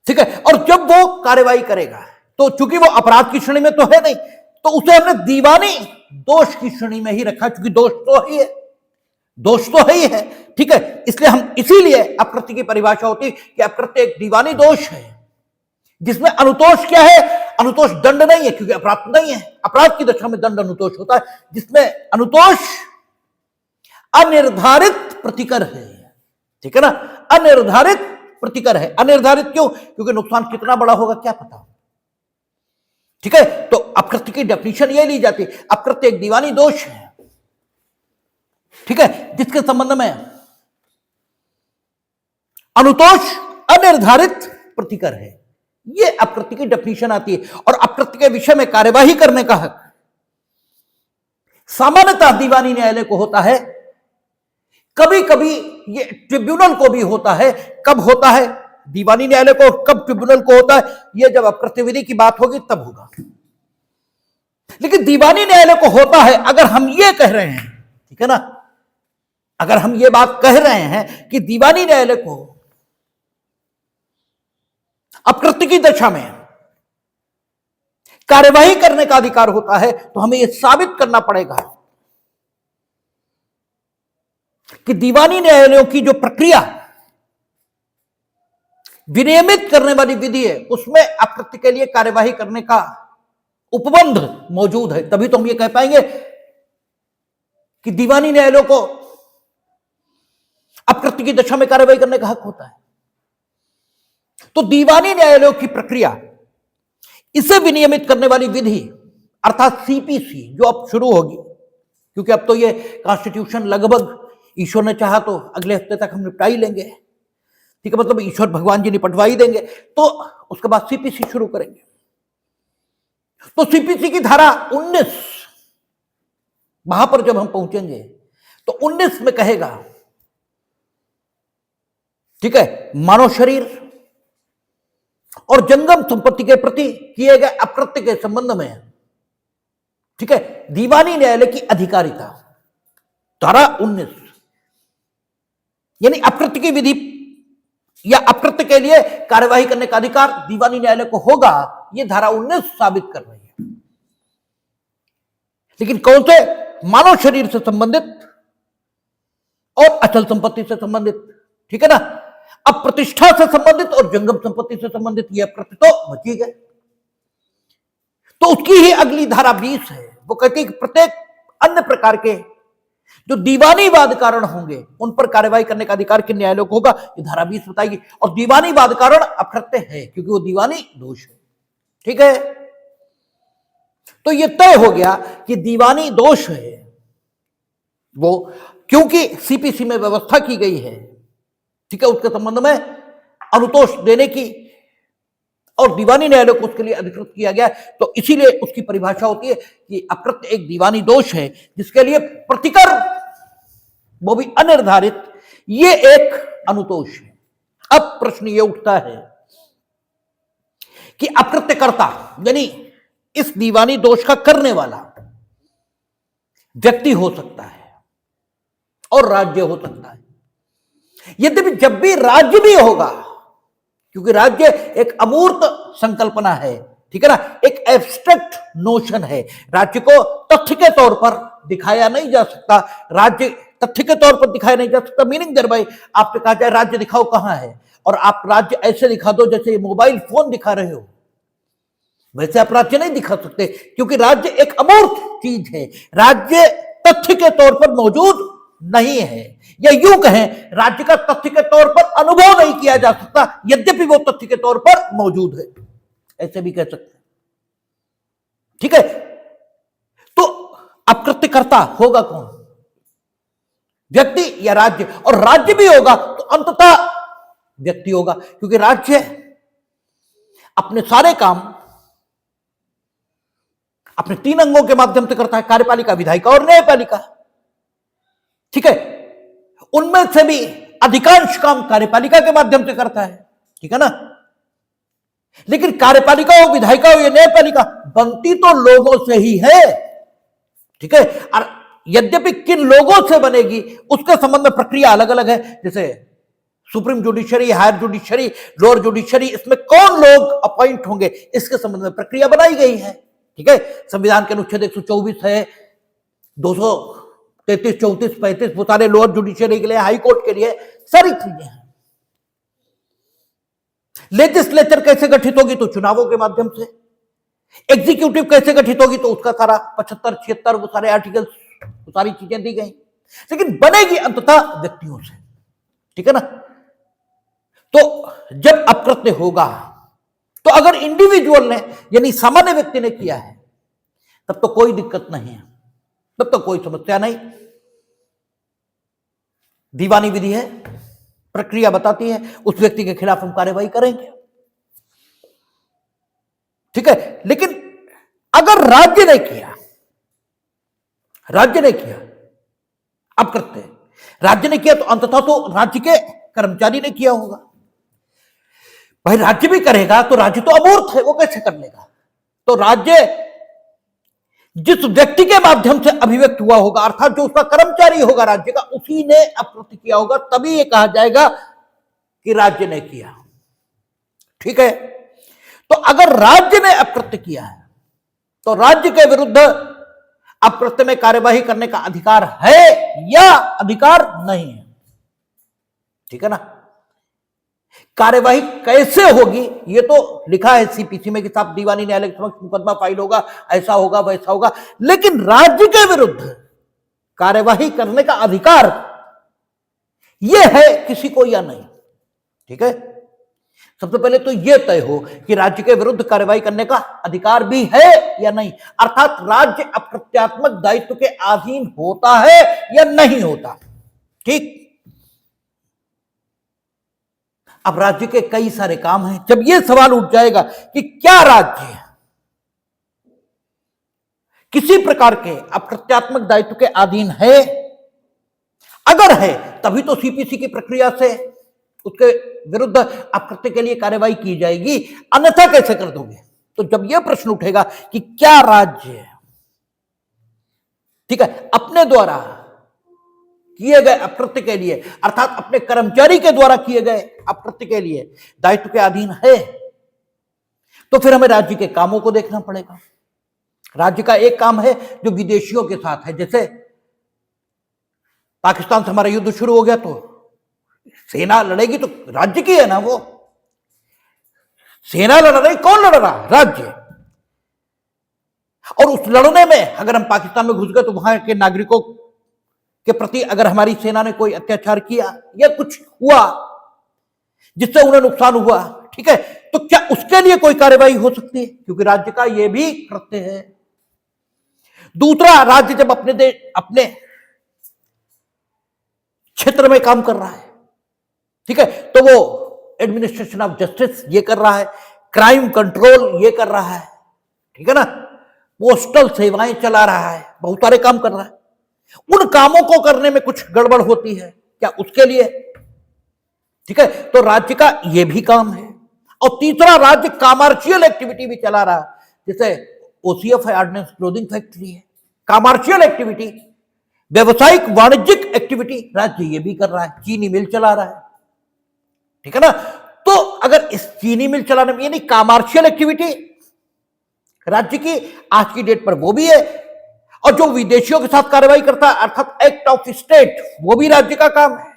ठीक है, और जब वो कार्यवाही करेगा तो चूंकि वो अपराध की श्रेणी में तो है नहीं, तो उसे हमने दीवानी दोष की श्रेणी में ही रखा, क्योंकि दोष तो ही है, दोष तो है ही है। ठीक है, इसलिए हम, इसीलिए अकृत्य की परिभाषा होती है कि अकृत्य एक दीवानी दोष है जिसमें अनुतोष क्या है? अनुतोष दंड नहीं है, क्योंकि अपराध नहीं है। अपराध की दशा में दंड अनुतोष होता है, जिसमें अनुतोष अनिर्धारित प्रतिकर है। ठीक है ना, अनिर्धारित प्रतिकर है। अनिर्धारित क्यों? क्योंकि नुकसान कितना बड़ा होगा क्या पता। ठीक है, तो अकृत्य की डेफिनेशन ये ली जाती है, अकृत्य एक दीवानी दोष है। ठीक है, जिसके संबंध में अनुतोष अनिर्धारित प्रतिकर है, ये अकृत्य की डेफिनेशन आती है। और अकृत्य के विषय में कार्यवाही करने का हक सामान्यतः दीवानी न्यायालय को होता है, कभी कभी ये ट्रिब्यूनल को भी होता है। कब होता है दीवानी न्यायालय को, कब ट्रिब्यूनल को होता है? ये जब अकृत्य विधि की बात होगी तब होगा। लेकिन दीवानी न्यायालय को होता है अगर हम ये कह रहे हैं, ठीक है ना, अगर हम ये बात कह रहे हैं कि दीवानी न्यायालय को अकृत्य की दशा में कार्यवाही करने का अधिकार होता है, तो हमें यह साबित करना पड़ेगा कि दीवानी न्यायालयों की जो प्रक्रिया विनियमित करने वाली विधि है, उसमें अकृत्य के लिए कार्यवाही करने का उपबंध मौजूद है। तभी तो हम ये कह पाएंगे कि दीवानी न्यायालयों को अकृत्य की दशा में कार्यवाही करने का हक होता है। तो दीवानी न्यायालयों की प्रक्रिया, इसे विनियमित करने वाली विधि अर्थात सीपीसी जो अब शुरू होगी, क्योंकि अब तो ये कॉन्स्टिट्यूशन लगभग ईश्वर ने चाहा तो अगले हफ्ते तक हम निपटा ही लेंगे। ठीक है, मतलब ईश्वर भगवान जी निपटवा ही देंगे, तो उसके बाद सीपीसी शुरू करेंगे। तो सीपीसी की धारा 19, वहां पर जब हम पहुंचेंगे तो 19 में कहेगा, ठीक है, मानव शरीर और जंगम संपत्ति के प्रति किए गए अकृत्य के संबंध में, ठीक है, दीवानी न्यायालय की अधिकारिता, धारा 19, यानी अकृत्य की विधि या अकृत्य के लिए कार्यवाही करने का अधिकार दीवानी न्यायालय को होगा, यह धारा 19 साबित कर रही है। लेकिन कौन से? मानव शरीर से संबंधित और अचल संपत्ति से संबंधित। ठीक है ना, अब प्रतिष्ठा से संबंधित और जंगम संपत्ति से संबंधित ये अकृत्य तो बच ही गए। तो उसकी ही अगली धारा 20 है, वो कहती है कि प्रत्येक अन्य प्रकार के जो दीवानी वाद कारण होंगे उन पर कार्यवाही करने का अधिकार किन न्यायालयों को होगा, ये धारा 20 बताएगी। और दीवानी वाद कारण अकृत्य है क्योंकि वो दीवानी दोष है। ठीक है, तो ये तय हो गया कि दीवानी दोष है वो, क्योंकि सीपीसी में व्यवस्था की गई है, ठीक है, उसके संबंध में अनुतोष देने की और दीवानी न्यायालय को उसके लिए अधिकृत किया गया। तो इसीलिए उसकी परिभाषा होती है कि अकृत्य एक दीवानी दोष है जिसके लिए प्रतिकर, वो भी अनिर्धारित, ये एक अनुतोष है। अब प्रश्न ये उठता है कि अकृत्यकर्ता यानी इस दीवानी दोष का करने वाला व्यक्ति हो सकता है और राज्य हो सकता है। यद्यपि जब भी राज्य भी होगा, क्योंकि राज्य एक अमूर्त संकल्पना है, ठीक है ना, एक एब्स्ट्रैक्ट नोशन है, राज्य को तथ्य के तौर पर दिखाया नहीं जा सकता। राज्य तथ्य के तौर पर दिखाया नहीं जा सकता, मीनिंग देयर बाय आपसे कहा जाए राज्य दिखाओ कहां है, और आप राज्य ऐसे दिखा दो जैसे मोबाइल फोन दिखा रहे हो, वैसे आप राज्य नहीं दिखा सकते, क्योंकि राज्य एक अमूर्त चीज है। राज्य तथ्य के तौर पर मौजूद नहीं है, या यूं कहें राज्य का तथ्य के तौर पर अनुभव नहीं किया जा सकता, यद्यपि वो तथ्य के तौर पर मौजूद है, ऐसे भी कह सकते हैं। ठीक है, तो अपकृत्यकर्ता होगा कौन? व्यक्ति या राज्य? और राज्य भी होगा तो अंततः व्यक्ति होगा, क्योंकि राज्य अपने सारे काम अपने 3 अंगों के माध्यम से करता है, कार्यपालिका, विधायिका और न्यायपालिका। ठीक है, उनमें से भी अधिकांश काम कार्यपालिका के माध्यम से करता है, ठीक है ना। लेकिन कार्यपालिका हो, विधायिका हो या न्यायपालिका, बनती तो लोगों से ही है, ठीक है। और यद्यपि किन लोगों से बनेगी उसके संबंध में प्रक्रिया अलग अलग है, जैसे supreme judiciary, higher judiciary, lower judiciary, इसमें कौन लोग अपॉइंट होंगे इसके संबंध में प्रक्रिया बनाई गई है, ठीक है। संविधान के अनुच्छेद 124 है, 233, 34, 35 वो सारे लोअर जुडिशरी के लिए, हाई कोर्ट के लिए सारी चीजें हैं। लेजिस्लेचर कैसे गठित होगी? तो चुनावों के माध्यम से। एग्जीक्यूटिव कैसे गठित होगी? तो उसका सारा 75, 76 वो सारे आर्टिकल्स, वो सारी चीजें दी गई, लेकिन बनेगी अंततः व्यक्तियों से, ठीक है ना। तो जब अकृत्य होगा, तो अगर इंडिविजुअल ने यानी सामान्य व्यक्ति ने किया है तब तो कोई दिक्कत नहीं है, तब तो कोई समस्या नहीं। दीवानी विधि है, प्रक्रिया बताती है, उस व्यक्ति के खिलाफ हम कार्यवाही करेंगे, ठीक है। लेकिन अगर राज्य ने किया, अकृत्य राज्य ने किया, तो अंततः तो राज्य के कर्मचारी ने किया होगा। भाई राज्य भी करेगा तो राज्य तो अमूर्त है, वो कैसे कर लेगा? तो राज्य जिस व्यक्ति के माध्यम से अभिव्यक्त हुआ होगा, अर्थात जो उसका कर्मचारी होगा राज्य का, उसी ने अकृत्य किया होगा, तभी ये कहा जाएगा कि राज्य ने किया, ठीक है। तो अगर राज्य ने अकृत्य किया है तो राज्य के विरुद्ध अकृत्य में कार्यवाही करने का अधिकार है या अधिकार नहीं है, ठीक है ना। कार्यवाही कैसे होगी ये तो लिखा है सीपीसी में कि साहब दीवानी न्यायालय के समक्ष मुकदमा फाइल होगा, ऐसा होगा, वैसा होगा, लेकिन राज्य के विरुद्ध कार्यवाही करने का अधिकार यह है किसी को या नहीं, ठीक है। सबसे पहले तो यह तय हो कि राज्य के विरुद्ध कार्यवाही करने का अधिकार भी है या नहीं, अर्थात राज्य अप्रत्यात्मक दायित्व के अधीन होता है या नहीं होता, ठीक। अब राज्य के कई सारे काम हैं, जब यह सवाल उठ जाएगा कि क्या राज्य किसी प्रकार के अप्रत्यात्मक दायित्व के अधीन है, अगर है तभी तो सीपीसी की प्रक्रिया से उसके विरुद्ध अकृत्य के लिए कार्यवाही की जाएगी, अन्यथा कैसे कर दोगे? तो जब यह प्रश्न उठेगा कि क्या राज्य, ठीक है, अपने द्वारा किए गए अकृत्य के लिए, अर्थात अपने कर्मचारी के द्वारा किए गए अकृत्य के लिए दायित्व के अधीन है, तो फिर हमें राज्य के कामों को देखना पड़ेगा। राज्य का एक काम है जो विदेशियों के साथ है, जैसे पाकिस्तान से हमारा युद्ध शुरू हो गया तो सेना लड़ेगी तो राज्य की है ना, वो सेना लड़ रही, कौन लड़ रहा? राज्य। और उस लड़ने में अगर हम पाकिस्तान में घुस गए तो वहां के नागरिकों के प्रति अगर हमारी सेना ने कोई अत्याचार किया या कुछ हुआ जिससे उन्हें नुकसान हुआ, ठीक है, तो क्या उसके लिए कोई कार्यवाही हो सकती है? क्योंकि राज्य का यह भी कृत्य है। दूसरा, राज्य जब अपने क्षेत्र में काम कर रहा है, ठीक है, तो वो एडमिनिस्ट्रेशन ऑफ जस्टिस ये कर रहा है, क्राइम कंट्रोल ये कर रहा है, ठीक है ना, पोस्टल सेवाएं चला रहा है, बहुत सारे काम कर रहा है। उन कामों को करने में कुछ गड़बड़ होती है क्या उसके लिए, ठीक है, तो राज्य का यह भी काम है। और तीसरा, राज्य कमर्शियल एक्टिविटी भी चला रहा है, जैसे ओसीएफ है, ऑर्डिनेंस क्लोथिंग फैक्ट्री है, कमर्शियल एक्टिविटी, व्यवसायिक वाणिज्यिक एक्टिविटी राज्य ये भी कर रहा है, चीनी मिल चला रहा है, ठीक है ना। तो अगर इस चीनी मिल चलाने में यानी कमर्शियल एक्टिविटी राज्य की आज की डेट पर वो भी है, और जो विदेशियों के साथ कार्रवाई करता है अर्थात एक्ट ऑफ स्टेट, वो भी राज्य का काम है।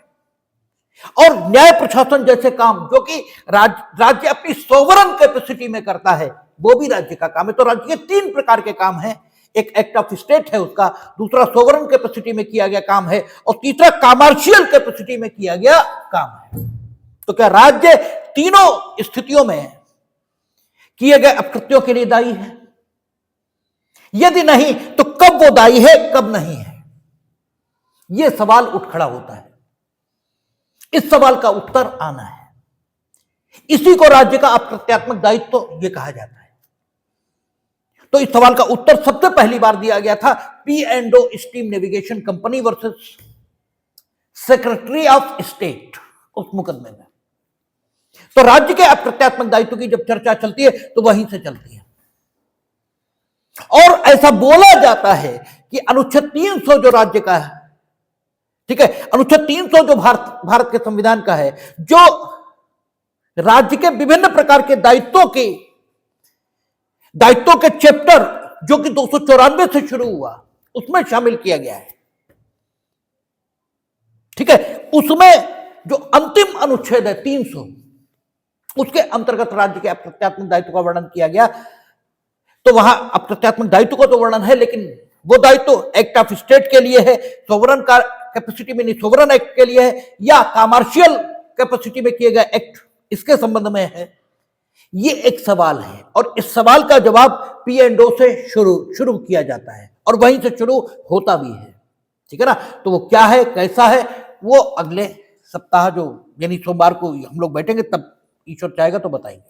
और न्याय प्रशासन जैसे काम जो कि राज्य अपनी सोवरन कैपेसिटी में करता है, वो भी राज्य का काम है। तो राज्य के 3 प्रकार के काम हैं, एक एक्ट ऑफ स्टेट है उसका, दूसरा सोवरन कैपेसिटी में किया गया काम है, और तीसरा कमर्शियल कैपेसिटी में किया गया काम है। तो क्या राज्य तीनों स्थितियों में किए गए अपकृत्यों के लिए दायी है? यदि नहीं तो कब वो दायी है, कब नहीं है? यह सवाल उठ खड़ा होता है। इस सवाल का उत्तर आना है। इसी को राज्य का अप्रत्यात्मक दायित्व यह कहा जाता है। तो इस सवाल का उत्तर सबसे पहली बार दिया गया था P&O steam navigation company versus secretary of state, उस मुकदमे में। तो राज्य के अप्रत्यात्मक दायित्व की जब चर्चा चलती है तो वहीं से चलती है। और ऐसा बोला जाता है कि अनुच्छेद 300 जो राज्य का है, ठीक है, अनुच्छेद 300 जो भारत के संविधान का है, जो राज्य के विभिन्न प्रकार के दायित्वों के चैप्टर जो कि 294 से शुरू हुआ, उसमें शामिल किया गया है। ठीक है, उसमें जो अंतिम अनुच्छेद है 300, उसके अंतर्गत राज्य के अप्रत्यात्मक दायित्व का वर्णन किया गया। तो वहां अप्रत्यात्मक दायित्व का तो वर्णन है, लेकिन वो दायित्व एक्ट ऑफ स्टेट के लिए है, सोवरन का कैपेसिटी में नहीं, सोवरन एक्ट के लिए है, या कमर्शियल कैपेसिटी में किए गए एक्ट, इसके संबंध में है। ये एक सवाल है, और इस सवाल का जवाब P&O से शुरू किया जाता है, और वहीं से शुरू होता भी है। ठीक है ना? तो वो क्या है, कैसा है, वो अगले सप्ताह, जो यानी सोमवार को हम लोग बैठेंगे, तब ईश्वर चाहेगा तो बताएंगे।